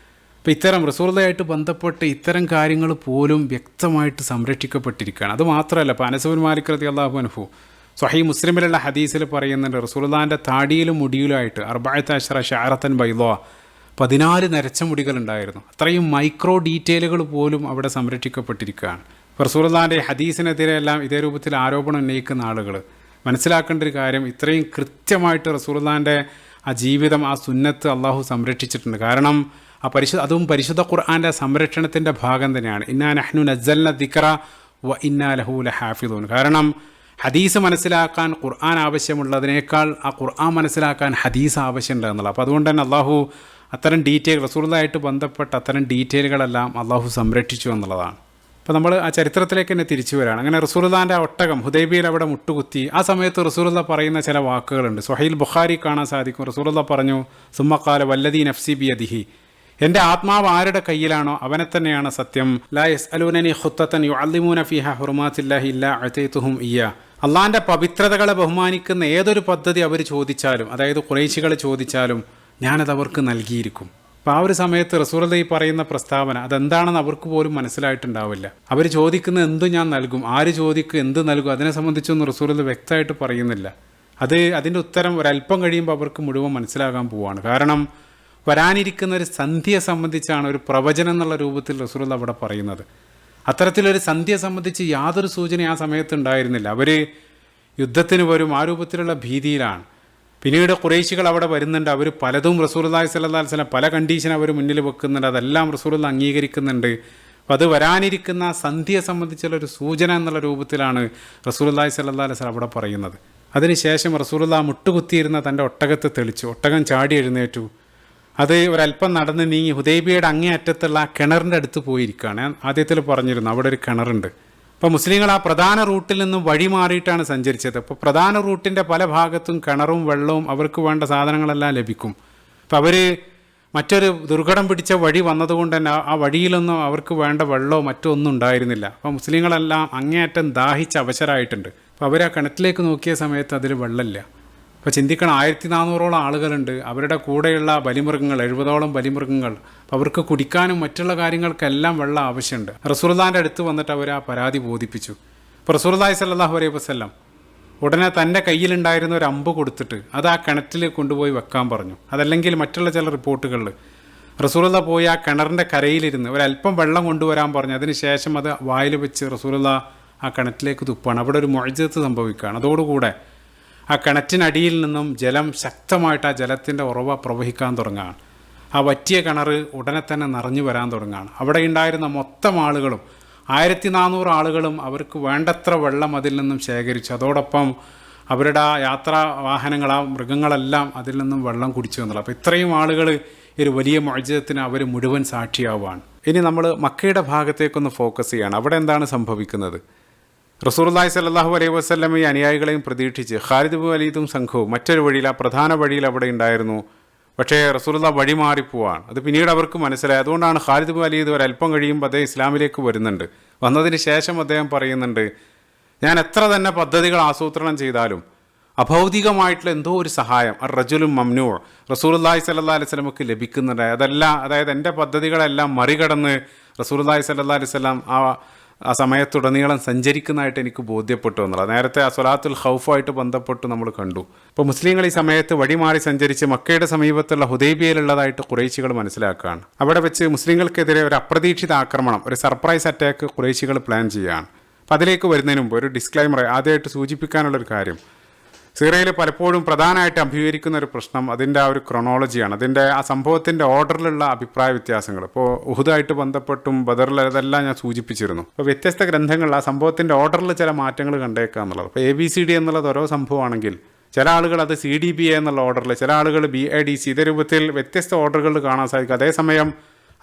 അപ്പോൾ ഇത്തരം റസൂലുള്ളാഹിയായിട്ട് ബന്ധപ്പെട്ട് ഇത്തരം കാര്യങ്ങൾ പോലും വ്യക്തമായിട്ട് സംരക്ഷിക്കപ്പെട്ടിരിക്കുകയാണ്. അതുമാത്രമല്ല, ഇപ്പോൾ അനസ് ബിൻ മാലിക് റളിയല്ലാഹു അൻഹു സ്വഹീഹ് മുസ്ലിമിലുള്ള ഹദീസിൽ പറയുന്നുണ്ട്, റസൂലുള്ളാഹിൻ്റെ താടിയിലും മുടിയിലുമായിട്ട് 14 ശഅറത്തൻ ബൈളാ, 14 നരച്ച മുടികളുണ്ടായിരുന്നു. അത്രയും മൈക്രോ ഡീറ്റെയിലുകൾ പോലും അവിടെ സംരക്ഷിക്കപ്പെട്ടിരിക്കുകയാണ്. റസൂലുള്ളാഹിൻ്റെ ഹദീസിനെതിരെയെല്ലാം ഇതേ രൂപത്തിൽ ആരോപണം ഉന്നയിക്കുന്ന ആളുകൾ മനസ്സിലാക്കേണ്ട ഒരു കാര്യം, ഇത്രയും കൃത്യമായിട്ട് റസൂലുള്ളാഹിൻ്റെ ആ ജീവിതം, ആ സുന്നത്ത് അള്ളാഹു സംരക്ഷിച്ചിട്ടുണ്ട്. കാരണം അതും പരിശുദ്ധ ഖുർആൻ്റെ സംരക്ഷണത്തിൻ്റെ ഭാഗം തന്നെയാണ്. ഇന്നാ നഹ്നു നസ്സൽന ദിക്റ വ ഇന്നാ ലഹു ലഹാഫിളൂൻ. കാരണം ഹദീസ് മനസ്സിലാക്കാൻ ഖുർആൻ ആവശ്യമുള്ളതിനേക്കാൾ ആ ഖുർആൻ മനസ്സിലാക്കാൻ ഹദീസ് ആവശ്യമുണ്ട് എന്നുള്ളത്. അപ്പോൾ അതുകൊണ്ട് തന്നെ അള്ളാഹു അത്തരം റസൂലുള്ളാഹിയായിട്ട് ബന്ധപ്പെട്ട അത്തരം ഡീറ്റെയിലുകളെല്ലാം അള്ളാഹു സംരക്ഷിച്ചു എന്നുള്ളതാണ്. അപ്പോൾ നമ്മൾ ആ ചരിത്രത്തിലേക്ക് തന്നെ തിരിച്ചു വരികയാണ്. അങ്ങനെ റസൂലുള്ളാഹിൻ്റെ ഒട്ടകം ഹുദൈബിയയിൽ അവിടെ മുട്ടുകുത്തി. ആ സമയത്ത് റസൂലുള്ളാഹി പറയുന്ന ചില വാക്കുകളുണ്ട്. സ്വഹീൽ ബുഖാരി കാണാൻ സാധിക്കും. റസൂലുള്ളാഹി പറഞ്ഞു, സുമ്മ ഖാല വല്ലദീ നഫ്സി ബിയദിഹി, എൻ്റെ ആത്മാവ് ആരുടെ കയ്യിലാണോ അവനെ തന്നെയാണ് സത്യം. ലാ യസ്അലൂനനി ഖുത്തതൻ യുഅല്ലിമൂന ഫീഹാ ഹുറുമാത്തില്ലാഹി ഇല്ലാ അഅതൈതുഹും ഇയ്യാ, അള്ളാഹിൻ്റെ പവിത്രതകളെ ബഹുമാനിക്കുന്ന ഏതൊരു പദ്ധതി അവർ ചോദിച്ചാലും, അതായത് ഖുറൈശികൾ ചോദിച്ചാലും ഞാനത് അവർക്ക് നൽകിയിരിക്കും. അപ്പോൾ ആ ഒരു സമയത്ത് റസൂലുള്ളാഹി പറയുന്ന പ്രസ്താവന അതെന്താണെന്ന് അവർക്ക് പോലും മനസ്സിലായിട്ടുണ്ടാവില്ല. അവർ ചോദിക്കുന്ന എന്തും ഞാൻ നൽകും, ആര് ചോദിക്കും എന്ത് നൽകും, അതിനെ സംബന്ധിച്ചൊന്നും റസൂലുള്ളാഹി വ്യക്തമായിട്ട് പറയുന്നില്ല. അതിൻ്റെ ഉത്തരം ഒരല്പം കഴിയുമ്പോൾ അവർക്ക് മുഴുവൻ മനസ്സിലാകാൻ പോവുകയാണ്. കാരണം വരാനിരിക്കുന്ന ഒരു സന്ധ്യയെ സംബന്ധിച്ചാണ്, ഒരു പ്രവചനം എന്നുള്ള രൂപത്തിൽ റസൂലുള്ളാഹി അവിടെ പറയുന്നത്. അത്തരത്തിലൊരു സന്ധ്യയെ സംബന്ധിച്ച് യാതൊരു സൂചന ആ സമയത്ത് ഉണ്ടായിരുന്നില്ല. അവർ യുദ്ധത്തിന് വരും, ആ രൂപത്തിലുള്ള ഭീതിയിലാണ്. പിന്നീട് ഖുറൈശികൾ അവിടെ വരുന്നുണ്ട്. അവർ പലതും റസൂലുള്ളാഹി സ്വല്ലല്ലാഹു അലൈഹി വസല്ലം പല കണ്ടീഷൻ അവർ മുന്നിൽ വെക്കുന്നുണ്ട്. അതെല്ലാം റസൂലുള്ളാഹി അംഗീകരിക്കുന്നുണ്ട്. അപ്പോൾ അത് വരാനിരിക്കുന്ന സന്ധ്യയെ സംബന്ധിച്ചുള്ളൊരു സൂചന എന്നുള്ള രൂപത്തിലാണ് റസൂലുള്ളാഹി സ്വല്ലല്ലാഹു അലൈഹി വസല്ലം അവിടെ പറയുന്നത്. അതിനുശേഷം റസൂലുള്ളാഹി മുട്ടുകുത്തിയിരുന്ന തൻ്റെ ഒട്ടകത്തെ തെളിച്ചു. ഒട്ടകം ചാടി എഴുന്നേറ്റു. അത് ഒരല്പം നടന്ന് നീങ്ങി ഹുദൈബിയയുടെ അങ്ങേ അറ്റത്തുള്ള ആ കിണറിൻ്റെ അടുത്ത് പോയിരിക്കുകയാണ്. ഞാൻ ആദ്യത്തിൽ പറഞ്ഞിരുന്നു അവിടെ ഒരു കിണറുണ്ട്. അപ്പോൾ മുസ്ലിങ്ങൾ ആ പ്രധാന റൂട്ടിൽ നിന്നും വഴി മാറിയിട്ടാണ് സഞ്ചരിച്ചത്. അപ്പോൾ പ്രധാന റൂട്ടിൻ്റെ പല ഭാഗത്തും കിണറും വെള്ളവും അവർക്ക് വേണ്ട സാധനങ്ങളെല്ലാം ലഭിക്കും. അപ്പോൾ അവർ മറ്റൊരു ദുർഘടം പിടിച്ച വഴി വന്നതുകൊണ്ട് തന്നെ ആ വഴിയിലൊന്നും അവർക്ക് വേണ്ട വെള്ളമോ മറ്റോ ഒന്നും ഉണ്ടായിരുന്നില്ല. അപ്പോൾ മുസ്ലിങ്ങളെല്ലാം അങ്ങേയറ്റം ദാഹിച്ച് അവശരായിട്ടുണ്ട്. അപ്പോൾ അവർ ആ കിണറ്റിലേക്ക് നോക്കിയ സമയത്ത് അതിൽ വെള്ളമില്ല. അപ്പോൾ ചിന്തിക്കണം, 1400ഓളം ആളുകളുണ്ട്, അവരുടെ കൂടെയുള്ള ബലിമൃഗങ്ങൾ 70ഓളം ബലിമൃഗങ്ങൾ. അപ്പോൾ അവർക്ക് കുടിക്കാനും മറ്റുള്ള കാര്യങ്ങൾക്കെല്ലാം വെള്ളം ആവശ്യമുണ്ട്. റസൂലുള്ളാഹിൻ്റെ അടുത്ത് വന്നിട്ട് അവർ ആ പരാതി ബോധിപ്പിച്ചു. അപ്പോൾ റസൂലുള്ളാഹി സ്വല്ലല്ലാഹു അലൈഹി വസല്ലം ഉടനെ തൻ്റെ കയ്യിലുണ്ടായിരുന്ന ഒരു അമ്പ് കൊടുത്തിട്ട് അത് ആ കിണറ്റിൽ കൊണ്ടുപോയി വെക്കാൻ പറഞ്ഞു. അതല്ലെങ്കിൽ മറ്റുള്ള ചില റിപ്പോർട്ടുകളിൽ റസൂലുള്ളാഹി പോയി ആ കിണറിൻ്റെ കരയിലിരുന്ന് ഒരല്പം വെള്ളം കൊണ്ടുവരാൻ പറഞ്ഞു. അതിനുശേഷം അത് വായിൽ വെച്ച് റസൂലുള്ളാഹി ആ കിണറ്റിലേക്ക് തുപ്പാണ്. അവിടെ ഒരു മുഅ്ജിസത്ത് സംഭവിക്കുകയാണ്. അതോടുകൂടെ ആ കിണറ്റിനടിയിൽ നിന്നും ജലം ശക്തമായിട്ട് ആ ജലത്തിൻ്റെ ഉറവ പ്രവഹിക്കാൻ തുടങ്ങുകയാണ്. ആ വറ്റിയ കിണർ ഉടനെ തന്നെ നിറഞ്ഞു വരാൻ തുടങ്ങുകയാണ്. അവിടെ ഉണ്ടായിരുന്ന മൊത്തം ആളുകളും 1400 ആളുകളും അവർക്ക് വേണ്ടത്ര വെള്ളം അതിൽ നിന്നും ശേഖരിച്ചു. അതോടൊപ്പം അവരുടെ ആ യാത്രാ വാഹനങ്ങൾ, ആ മൃഗങ്ങളെല്ലാം അതിൽ നിന്നും വെള്ളം കുടിച്ചു എന്നുള്ളത്. അപ്പോൾ ഇത്രയും ആളുകൾ ഈ ഒരു വലിയ മുഅ്ജിസത്തിന് അവർ മുഴുവൻ സാക്ഷിയാവുകയാണ്. ഇനി നമ്മൾ മക്കയുടെ ഭാഗത്തേക്കൊന്ന് ഫോക്കസ് ചെയ്യുകയാണ്. അവിടെ എന്താണ് സംഭവിക്കുന്നത്? റസൂലുള്ളാഹി സ്വല്ലല്ലാഹു അലൈഹി വസല്ലം ഈ അനുയായികളെയും പ്രതീക്ഷിച്ച് ഖാലിദ് ബിൻ വലീദും സംഘവും മറ്റൊരു വഴിയിൽ, ആ പ്രധാന വഴിയിൽ അവിടെ ഉണ്ടായിരുന്നു. പക്ഷേ റസൂലുള്ളാഹി വഴി മാറിപ്പോവാണ്. അത് പിന്നീട് അവർക്ക് മനസ്സിലായി. അതുകൊണ്ടാണ് ഖാലിദ് ബിൻ വലീദ് ഒരല്പം കഴിയുമ്പോൾ അദ്ദേഹം ഇസ്ലാമിലേക്ക് വരുന്നുണ്ട്. വന്നതിന് ശേഷം അദ്ദേഹം പറയുന്നുണ്ട്, ഞാൻ എത്ര തന്നെ പദ്ധതികൾ ആസൂത്രണം ചെയ്താലും അഭൗതികമായിട്ടുള്ള എന്തോ ഒരു സഹായം റജുലും മംനൂ റസൂലുള്ളാഹി സ്വല്ലല്ലാഹി അലൈഹി വസല്ലമക്ക് ലഭിക്കുന്നുണ്ട്. അതെല്ലാം, അതായത് എൻ്റെ പദ്ധതികളെല്ലാം മറികടന്ന് റസൂലുള്ളാഹി സ്വല്ലല്ലാഹി അലൈഹി വസല്ലം ആ സമയത്തുടനീളം സഞ്ചരിക്കുന്നതായിട്ട് എനിക്ക് ബോധ്യപ്പെട്ടു എന്നുള്ളത് നേരത്തെ ആ സ്വലാത്തുൽ ഖൗഫുമായിട്ട് ബന്ധപ്പെട്ട് നമ്മൾ കണ്ടു. ഇപ്പോൾ മുസ്ലിങ്ങൾ ഈ സമയത്ത് വഴിമാറി സഞ്ചരിച്ച് മക്കയുടെ സമീപത്തുള്ള ഹുദൈബിയയിലുള്ളതായിട്ട് ഖുറൈശികൾ മനസ്സിലാക്കുകയാണ്. അവിടെ വെച്ച് മുസ്ലിങ്ങൾക്കെതിരെ ഒരു അപ്രതീക്ഷിത ആക്രമണം, ഒരു സർപ്രൈസ് അറ്റാക്ക് ഖുറൈശികൾ പ്ലാൻ ചെയ്യുകയാണ്. അപ്പോൾ അതിലേക്ക് വരുന്നതിന് മുമ്പ് ഒരു ഡിസ്ക്ലൈമർ ആദ്യമായിട്ട് സൂചിപ്പിക്കാനുള്ളൊരു കാര്യം, സിറിയയിൽ പലപ്പോഴും പ്രധാനമായിട്ട് അഭിമുഖീകരിക്കുന്ന ഒരു പ്രശ്നം അതിൻ്റെ ആ ഒരു ക്രൊണോളജിയാണ്, അതിൻ്റെ ആ സംഭവത്തിൻ്റെ ഓർഡറിലുള്ള അഭിപ്രായ വ്യത്യാസങ്ങൾ. ഇപ്പോൾ ഉഹുദായിട്ട് ബന്ധപ്പെട്ടും ബദറിൽ അതെല്ലാം ഞാൻ സൂചിപ്പിച്ചിരുന്നു. അപ്പോൾ വ്യത്യസ്ത ഗ്രന്ഥങ്ങളിൽ ആ സംഭവത്തിൻ്റെ ഓർഡറിൽ ചില മാറ്റങ്ങൾ കണ്ടേക്കുക എന്നുള്ളത്. ഇപ്പോൾ ABCD എന്നുള്ളത് ഓരോ സംഭവമാണെങ്കിൽ ചില ആളുകൾ അത് CDBA എന്നുള്ള ഓർഡറിൽ, ചില ആളുകൾ BADC, ഇതേ രൂപത്തിൽ വ്യത്യസ്ത ഓർഡറുകളിൽ കാണാൻ സാധിക്കും. അതേസമയം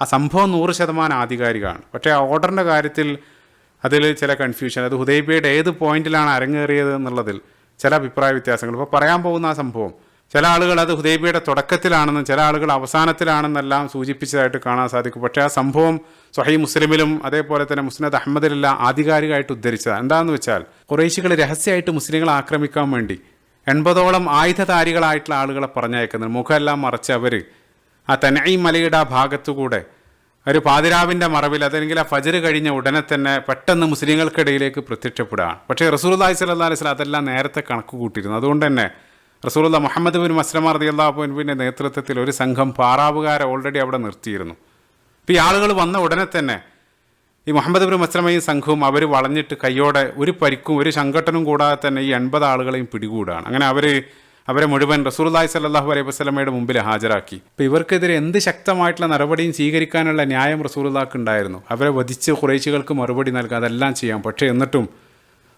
ആ സംഭവം 100% ആധികാരികമാണ്. പക്ഷേ ആ ഓർഡറിൻ്റെ കാര്യത്തിൽ അതിൽ ചില കൺഫ്യൂഷൻ, അത് ഹുദൈബിയയുടെ ഏത് പോയിന്റിലാണ് അരങ്ങേറിയത് എന്നുള്ളതിൽ ചില അഭിപ്രായ വ്യത്യാസങ്ങൾ. ഇപ്പോൾ പറയാൻ പോകുന്ന ആ സംഭവം ചില ആളുകൾ അത് ഹുദൈബിയയുടെ തുടക്കത്തിലാണെന്നും ചില ആളുകൾ അവസാനത്തിലാണെന്നെല്ലാം സൂചിപ്പിച്ചതായിട്ട് കാണാൻ സാധിക്കും. പക്ഷേ ആ സംഭവം സ്വഹീഹ് മുസ്ലിമിലും അതേപോലെ തന്നെ മുസ്നദ് അഹമ്മദിലെല്ലാം ആധികാരികമായിട്ട് ഉദ്ധരിച്ചത് എന്താണെന്ന് വെച്ചാൽ, ഖുറൈശികൾ രഹസ്യമായിട്ട് മുസ്ലിങ്ങളെ ആക്രമിക്കാൻ വേണ്ടി 80ഓളം ആയുധധാരികളായിട്ടുള്ള ആളുകളെ പറഞ്ഞയക്കുന്നത്, മുഖമെല്ലാം മറച്ച് അവർ ആ തനഈം മലയുടെ ആ ഭാഗത്തുകൂടെ ഒരു പാതിരാവിൻ്റെ മറവിൽ, അതല്ലെങ്കിൽ ആ ഫജ്ർ കഴിഞ്ഞ ഉടനെ തന്നെ പെട്ടെന്ന് മുസ്ലിങ്ങൾക്കിടയിലേക്ക് പ്രത്യക്ഷപ്പെടുകയാണ്. പക്ഷേ റസൂലുള്ളാഹി സ്വല്ലല്ലാഹി അലൈഹി വസല്ലം അതെല്ലാം നേരത്തെ കണക്ക് കൂട്ടിയിരുന്നു. അതുകൊണ്ട് തന്നെ റസൂലുള്ളാഹി മുഹമ്മദ് ബിൻ മസ്ലമ റളിയല്ലാഹു അൻഹുവിൻ്റെ നേതൃത്വത്തിൽ ഒരു സംഘം പാറാവുകാരെ ഓൾറെഡി അവിടെ നിർത്തിയിരുന്നു. ഇപ്പോൾ ഈ ആളുകൾ വന്ന ഉടനെ തന്നെ ഈ മുഹമ്മദ് ബിൻ മസ്ലമയും സംഘവും അവർ വളഞ്ഞിട്ട് കയ്യോടെ ഒരു പരിക്കും ഒരു സംഘട്ടനും കൂടാതെ തന്നെ ഈ 80 ആളുകളെയും പിടികൂടാണ്. അങ്ങനെ അവരെ മുഴുവൻ റസൂലുള്ളാഹി സ്വല്ലല്ലാഹു അലൈഹി വസല്ലമയുടെ മുമ്പിൽ ഹാജരാക്കി. അപ്പോൾ ഇവർക്കെതിരെ എന്ത് ശക്തമായിട്ടുള്ള നടപടിയും സ്വീകരിക്കാനുള്ള ന്യായം റസൂലുള്ളാഹിക്ക് ഉണ്ടായിരുന്നു. അവരെ വധിച്ച് ഖുറൈശികൾക്ക് മറുപടി നൽകുക, അതെല്ലാം ചെയ്യാം. പക്ഷേ എന്നിട്ടും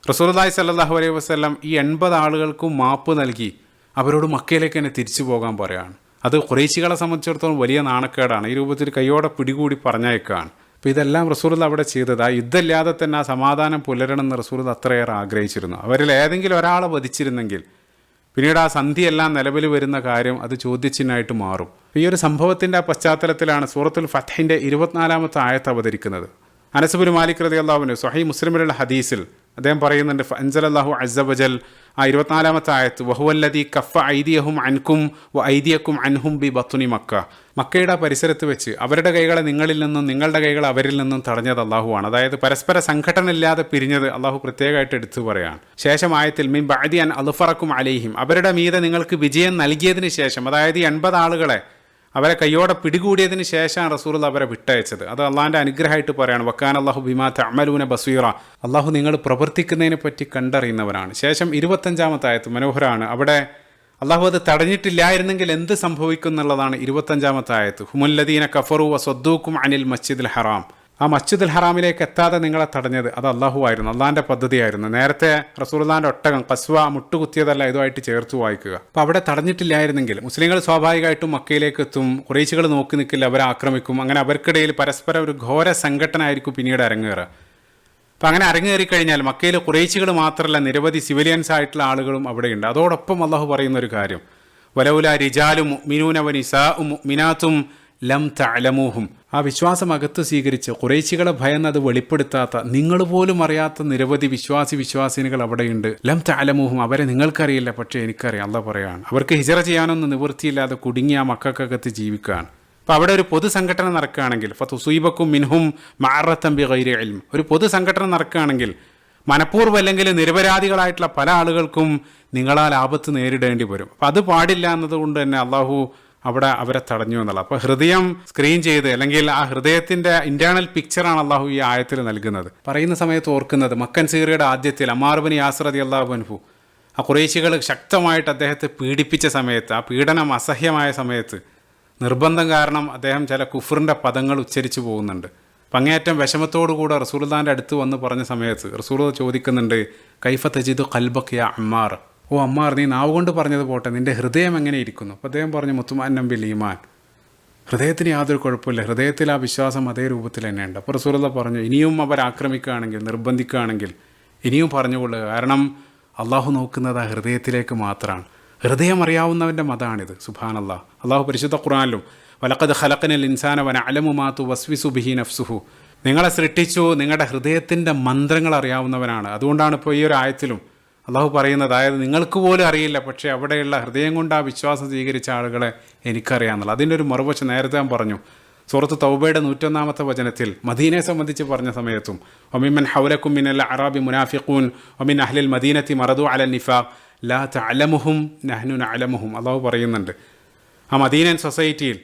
റസൂലുള്ളാഹി സ്വല്ലല്ലാഹു അലൈഹി വസല്ലം ഈ 80 ആളുകൾക്കും മാപ്പ് നൽകി അവരോട് മക്കയിലേക്ക് തന്നെ തിരിച്ചു പോകാൻ പറയുകയാണ്. അത് ഖുറൈശികളെ സംബന്ധിച്ചിടത്തോളം വലിയ നാണക്കേടാണ്. ഈ രൂപത്തിൽ കയ്യോടെ പിടികൂടി പറഞ്ഞയക്കുകയാണ്. അപ്പോൾ ഇതെല്ലാം റസൂലുള്ളാഹി അവിടെ ചെയ്തത് ആ യുദ്ധമില്ലാതെ തന്നെ ആ സമാധാനം പുലരണമെന്ന് റസൂലുള്ളാഹി അത്രയേറെ ആഗ്രഹിച്ചിരുന്നു. അവരിൽ ഏതെങ്കിലും ഒരാളെ വധിച്ചിരുന്നെങ്കിൽ പിന്നീട് ആ സന്ധിയെല്ലാം നിലവിൽ വരുന്ന കാര്യം അത് ചോദ്യചിഹ്നമായിട്ട് മാറും. ഈ ഒരു സംഭവത്തിൻ്റെ ആ പശ്ചാത്തലത്തിലാണ് സൂറത്തുൽ ഫത്ഹിൻ്റെ 24ാമത്തെ ആയത്ത് അവതരിക്കുന്നത്. അനസ് ബിൻ മാലിക് റളിയല്ലാഹു അൻഹു സ്വഹീഹ് മുസ്ലിമിലുള്ള ഹദീസിൽ അദ്ദേഹം പറയുന്നുണ്ട്, അൻസലല്ലാഹു അസ്സ വജൽ ആ 24ാമത്തെ ആയത്ത്, വഹുവല്ലദീ കഫ ഐദിയഹും അൻകും വ ഐദിയക്കും അൻഹും ബി ബത്നി മക്ക, മക്കയുടെ പരിസരത്ത് വെച്ച് അവരുടെ കൈകളെ നിങ്ങളിൽ നിന്നും നിങ്ങളുടെ കൈകളെ അവരിൽ നിന്നും തടഞ്ഞത് അള്ളാഹുവാണ്. അതായത് പരസ്പര സംഘടന ഇല്ലാതെ പിരിഞ്ഞത് അള്ളാഹു പ്രത്യേകമായിട്ട് എടുത്തു പറയാണ്. ശേഷം ആയത്തിൽ മിൻ ബഅദി അൻ അദ്ഫറക്കും അലൈഹിം, അവരുടെ മീതെ നിങ്ങൾക്ക് വിജയം നൽകിയതിന് ശേഷം, അതായത് ഈ 80 ആളുകളെ അവരെ കയ്യോടെ പിടികൂടിയതിന് ശേഷമാണ് റസൂലുള്ളാഹി അവരെ വിട്ടയച്ചത്. അത് അള്ളാഹിൻ്റെ അനുഗ്രഹമായിട്ട് പറയാണ്. വക്കാന അല്ലാഹു ബിമാ തഅമലൂന ബസീറ, അള്ളാഹു നിങ്ങൾ പ്രവർത്തിക്കുന്നതിനെ പറ്റി കണ്ടറിയുന്നവരാണ്. ശേഷം 25ാമത്തെ ആയത്ത് മനോഹരമാണ്. അവിടെ അള്ളാഹു അത് തടഞ്ഞിട്ടില്ലായിരുന്നെങ്കിൽ എന്ത് സംഭവിക്കും എന്നുള്ളതാണ് 25ാമത്തെ ആയത്ത്. ഹുമുല്ലദീന കഫറു വസദ്ദൂക്കും അനിൽ മസ്ജിദിൽ ഹറാം, ആ മസ്ജിദുൽ ഹറാമിലേക്ക് എത്താതെ നിങ്ങളെ തടഞ്ഞത് അത് അള്ളാഹു ആയിരുന്നു, അള്ളാഹിൻ്റെ പദ്ധതിയായിരുന്നു. നേരത്തെ റസൂലുള്ളാഹിൻ്റെ ഒട്ടകം കസ്വ മുട്ടുകുത്തിയതല്ല ഇതുമായിട്ട് ചേർത്ത് വായിക്കുക. അപ്പോൾ അവിടെ തടഞ്ഞിട്ടില്ലായിരുന്നെങ്കിൽ മുസ്ലിങ്ങൾ സ്വാഭാവികമായിട്ടും മക്കയിലേക്ക് എത്തും, ഖുറൈശികൾ നോക്കി നിൽക്കില്ല, അവരെ ആക്രമിക്കും. അങ്ങനെ അവർക്കിടയിൽ പരസ്പരം ഒരു ഘോര സംഘടന ആയിരിക്കും പിന്നീട് അരങ്ങേറുക. അപ്പം അങ്ങനെ അരങ്ങേറിക്കഴിഞ്ഞാൽ മക്കയിൽ ഖുറൈശികൾ മാത്രമല്ല നിരവധി സിവിലിയൻസ് ആയിട്ടുള്ള ആളുകളും അവിടെയുണ്ട്. അതോടൊപ്പം അള്ളാഹു പറയുന്ന ഒരു കാര്യം, വലൗല റിജാലു മുഅ്മിനൂന വനിസാഉ മുഅ്മിനാത്തും ലം തഅലമൂഹും, ആ വിശ്വാസം അകത്ത് സ്വീകരിച്ച് ഖുറൈശികളെ ഭയന്നത് വെളിപ്പെടുത്താത്ത നിങ്ങൾ പോലും അറിയാത്ത നിരവധി വിശ്വാസിനികൾ അവിടെയുണ്ട്. ലം തഅലമൂഹും, അവരെ നിങ്ങൾക്കറിയില്ല, പക്ഷേ എനിക്കറിയാം. അള്ളാഹ് പറയാണ്, അവർക്ക് ഹിജറ ചെയ്യാനൊന്നും നിവൃത്തിയില്ലാതെ കുടുങ്ങി ആ മക്കൾക്കകത്ത് ജീവിക്കുകയാണ്. അപ്പോൾ അവിടെ ഒരു പൊതുസംഘടന നടക്കുകയാണെങ്കിൽ ഫതുസീബക്കും മിൻഹും മഅറത്തൻ ബിഗൈരി ഇൽം, ഒരു പൊതുസംഘടന നടക്കുകയാണെങ്കിൽ മനഃപൂർവ്വം അല്ലെങ്കിൽ നിരപരാധികളായിട്ടുള്ള പല ആളുകൾക്കും നിങ്ങളാൽ ആപത്ത് നേരിടേണ്ടി വരും. അപ്പം അത് പാടില്ല എന്നതുകൊണ്ട് തന്നെ അള്ളാഹു അവിടെ അവരെ തടഞ്ഞു എന്നുള്ളത്. അപ്പോൾ ഹൃദയം സ്ക്രീൻ ചെയ്ത്, അല്ലെങ്കിൽ ആ ഹൃദയത്തിൻ്റെ ഇൻറ്റേർണൽ പിക്ചറാണ് അള്ളാഹു ഈ ആയത്തിൽ നൽകുന്നത്. പറയുന്ന സമയത്ത് ഓർക്കുന്നത് മക്കൻ സീറിയയുടെ ആദ്യത്തിൽ അമ്മാർ ബിൻ യാസിർ റളിയല്ലാഹു അൻഹു ആ ഖുറൈശികൾ ശക്തമായിട്ട് അദ്ദേഹത്തെ പീഡിപ്പിച്ച സമയത്ത്, ആ പീഡനം അസഹ്യമായ സമയത്ത് നിർബന്ധം കാരണം അദ്ദേഹം ചില കുഫറിൻ്റെ പദങ്ങൾ ഉച്ചരിച്ചു പോകുന്നുണ്ട്. അപ്പം അങ്ങേയറ്റം വിഷമത്തോടുകൂടെ റസൂലുള്ളാഹിൻ്റെ അടുത്ത് വന്ന് പറഞ്ഞ സമയത്ത് റസൂൽ ചോദിക്കുന്നുണ്ട്, കൈഫ തജിദു ഖൽബക യാ അമ്മാർ, ഓ അമ്മാർ, നീ നാവ് കൊണ്ട് പറഞ്ഞത് പോട്ടെ, നിൻ്റെ ഹൃദയം എങ്ങനെ ഇരിക്കുന്നു? അപ്പോൾ അദ്ദേഹം പറഞ്ഞു മുത്തുമഅന്നൻ ബിൽ ഈമാൻ, ഹൃദയത്തിന് യാതൊരു കുഴപ്പമില്ല, ഹൃദയത്തിൽ ആ വിശ്വാസം അതേ രൂപത്തിൽ തന്നെയുണ്ട്. അപ്പോൾ റസൂലുള്ളാഹി പറഞ്ഞു, ഇനിയും അവർ ആക്രമിക്കുകയാണെങ്കിൽ, നിർബന്ധിക്കുകയാണെങ്കിൽ ഇനിയും പറഞ്ഞുകൊള്ളുക, കാരണം അള്ളാഹു നോക്കുന്നത് ആ ഹൃദയത്തിലേക്ക് മാത്രമാണ്. ഹൃദയം അറിയാവുന്നവൻ്റെ മതമാണിത്. സുബ്ഹാനല്ലാഹ്. അള്ളാഹു പരിശുദ്ധ ഖുർആനിലും വലഖദ് ഖലഖനൽ ഇൻസാന വനഅലമു മാ തുവസ്വിസു ബിഹി നഫ്സുഹു, നിങ്ങളെ സൃഷ്ടിച്ചു, നിങ്ങളുടെ ഹൃദയത്തിൻ്റെ മന്ത്രങ്ങൾ അറിയാവുന്നവനാണ്. അതുകൊണ്ടാണ് ഇപ്പോൾ ഈ ഒരു ആയത്തിലും അള്ളാഹു പറയുന്നത്, അതായത് നിങ്ങൾക്ക് പോലും അറിയില്ല, പക്ഷേ അവിടെയുള്ള ഹൃദയം കൊണ്ട് ആ വിശ്വാസം സ്വീകരിച്ച ആളുകളെ എനിക്കറിയാമെന്നുള്ളത്. അതിൻ്റെ ഒരു മറുവശം നേരത്തെ ഞാൻ പറഞ്ഞു. സൂറത്ത് തൗബയുടെ 101-ാമത്തെ വചനത്തിൽ മദീനയെ സംബന്ധിച്ച് പറഞ്ഞ സമയത്തും വമിമ്മൻ ഹൗലക്കും മിനൽ അറാബി മുനാഫിഖൂൻ വമിൻ അഹ്ലിൽ മദീനത്തി മറദു അലൻ നിഫാഖ് ലാ തഅലമുഹും നഹ്നു നഅലമുഹും, അള്ളാഹു പറയുന്നുണ്ട്. ആ മദീനൻ സൊസൈറ്റിയിൽ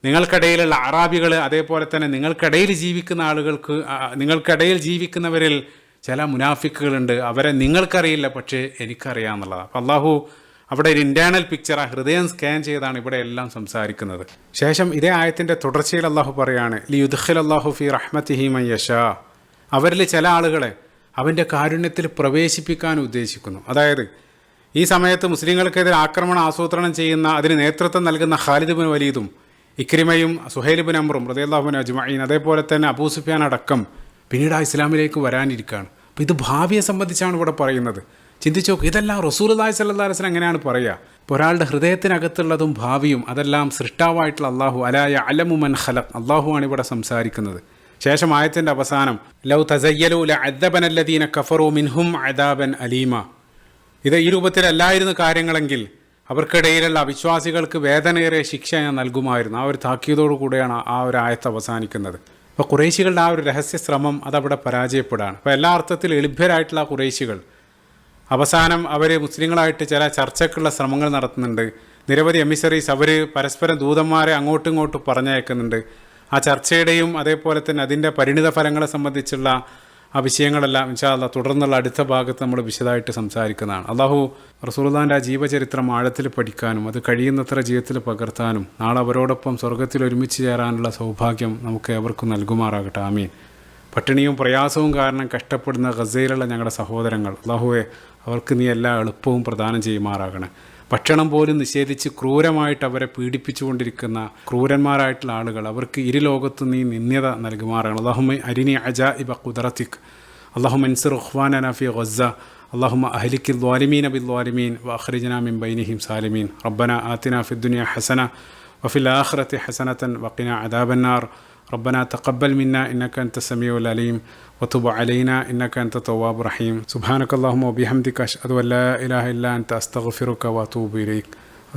നിങ്ങൾക്കിടയിലുള്ള അറാബികൾ, അതേപോലെ തന്നെ നിങ്ങൾക്കിടയിൽ ജീവിക്കുന്ന ആളുകൾക്ക്, നിങ്ങൾക്കിടയിൽ ജീവിക്കുന്നവരിൽ ചില മുനാഫിക്കുകളുണ്ട്, അവരെ നിങ്ങൾക്കറിയില്ല, പക്ഷേ എനിക്കറിയാമെന്നുള്ളതാണ്. അപ്പോൾ അള്ളാഹു അവിടെ ഒരു ഇൻറ്റേർണൽ പിക്ചർ, ആ ഹൃദയം സ്കാൻ ചെയ്താണ് ഇവിടെ എല്ലാം സംസാരിക്കുന്നത്. ശേഷം ഇതേ ആയത്തിൻ്റെ തുടർച്ചയിൽ അള്ളാഹു പറയാണ്, ലിയുദ്ഖിൽ അല്ലാഹു ഫി റഹ്മത്തിഹി മൻ യശാ, അവരിൽ ചില ആളുകളെ അവൻ്റെ കാരുണ്യത്തിൽ പ്രവേശിപ്പിക്കാൻ ഉദ്ദേശിക്കുന്നു. അതായത് ഈ സമയത്ത് മുസ്ലിങ്ങൾക്കെതിരെ ആക്രമണം ആസൂത്രണം ചെയ്യുന്ന, അതിന് നേതൃത്വം നൽകുന്ന ഖാലിദ് ബിൻ വലീദും ഇക്രിമയും സുഹൈൽ ബിൻ അംറും റളിയല്ലാഹു അൻഹു അജ്മഈൻ, അതേപോലെ തന്നെ അബൂ സുഫിയാൻ അടക്കം പിന്നീട് ആ ഇസ്ലാമിലേക്ക് വരാനിരിക്കുകയാണ്. അപ്പോൾ ഇത് ഭാവിയെ സംബന്ധിച്ചാണ് ഇവിടെ പറയുന്നത്. ചിന്തിച്ചു നോക്ക്, ഇതെല്ലാം റസൂലുള്ളാഹി സ്വല്ലല്ലാഹു അലൈഹി വസല്ലം എങ്ങനെയാണ് പറയുക? ഇപ്പോൾ ഒരാളുടെ ഹൃദയത്തിനകത്തുള്ളതും ഭാവിയും അതെല്ലാം സൃഷ്ടാവായിട്ടുള്ള അള്ളാഹു, അലാ യഅലമു മൻ ഖലഖ്, അള്ളാഹുവാണ് ഇവിടെ സംസാരിക്കുന്നത്. ശേഷം ആയത്തിൻ്റെ അവസാനം ലൗ തസയ്യലു ലഅദ്ദബനല്ലദീന കഫറു മിൻഹും അദാബൻ അലീമ, ഇത് ഈ രൂപത്തിലല്ലായിരുന്നു കാര്യങ്ങളെങ്കിൽ അവർക്കിടയിലുള്ള അവിശ്വാസികൾക്ക് വേദനയേറിയ ശിക്ഷ ഞാൻ നൽകുമായിരുന്നു. ആ ഒരു താക്കീതോടു കൂടെയാണ് ആ ഒരു ആയത്ത് അവസാനിക്കുന്നത്. അപ്പോൾ ഖുറൈശികളുടെ ആ ഒരു രഹസ്യ ശ്രമം അതവിടെ പരാജയപ്പെടുകയാണ്. അപ്പോൾ എല്ലാ അർത്ഥത്തിലും എളിഭ്യരായിട്ടുള്ള ആ ഖുറൈശികൾ അവസാനം അവർ മുസ്ലിങ്ങളായിട്ട് ചില ചർച്ചയ്ക്കുള്ള ശ്രമങ്ങൾ നടത്തുന്നുണ്ട്. നിരവധി എമിസറീസ് അവർ പരസ്പരം ദൂതന്മാരെ അങ്ങോട്ടും ഇങ്ങോട്ടും പറഞ്ഞയക്കുന്നുണ്ട്. ആ ചർച്ചയുടെയും അതേപോലെ തന്നെ അതിൻ്റെ പരിണിത ഫലങ്ങളെ സംബന്ധിച്ചുള്ള ആ വിഷയങ്ങളെല്ലാം ഇൻഷാ അല്ലാഹ് തുടർന്നുള്ള അടുത്ത ഭാഗത്ത് നമ്മൾ വിശദമായിട്ട് സംസാരിക്കുന്നതാണ്. അള്ളാഹു റസൂലുള്ളാഹിൻ്റെ ആ ജീവചരിത്രം ആഴത്തിൽ പഠിക്കാനും അത് കഴിയുന്നത്ര ജീവിതത്തിൽ പകർത്താനും നാളെ അവരോടൊപ്പം സ്വർഗ്ഗത്തിൽ ഒരുമിച്ച് ചേരാനുള്ള സൗഭാഗ്യം നമുക്ക് എവർക്കും നൽകുമാറാകട്ടെ. ആമീൻ. പട്ടിണിയും പ്രയാസവും കാരണം കഷ്ടപ്പെടുന്ന ഗസയിലുള്ള ഞങ്ങളുടെ സഹോദരങ്ങൾ, അള്ളാഹുവെ അവർക്ക് നീ എല്ലാ എളുപ്പവും പ്രദാനം ചെയ്യുമാറാകണേ. ഭക്ഷണം പോലും നിഷേധിച്ച് ക്രൂരമായിട്ട് അവരെ പീഡിപ്പിച്ചുകൊണ്ടിരിക്കുന്ന ക്രൂരന്മാരായിട്ടുള്ള ആളുകൾ, അവർക്ക് ഇരുലോകത്ത് നീ നിന്ദ്യത നൽകുമാറാകണം. അല്ലാഹുമ്മ അരിനി അജാഇബ ഖുദ്റതിക്, അല്ലാഹുമ്മ അൻസിർ ഇഖ്വാനനാ ഫി ഗസ്സ, അല്ലാഹുമ്മ അഹ്ലിക്കിൽ ളാലിമീന ബിൽ ളാലിമീൻ വഅഖ്രിജ്നാ മിൻ ബൈനിഹിം സാലിമീൻ. റബ്ബനാ ആതിനാ ഫിദ് ദുനിയ ഹസന വഫിൽ ആഖിറതി ഹസനതൻ വഖിനാ അദാബന്നാർ. ربنا تقبل منا إنك أنت السميع العليم وتب علينا إنك أنت التواب الرحيم. سبحانك اللهم وبحمدك أشهد أن لا إله إلا أنت أستغفرك وأتوب إليك.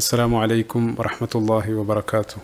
السلام عليكم ورحمة الله وبركاته.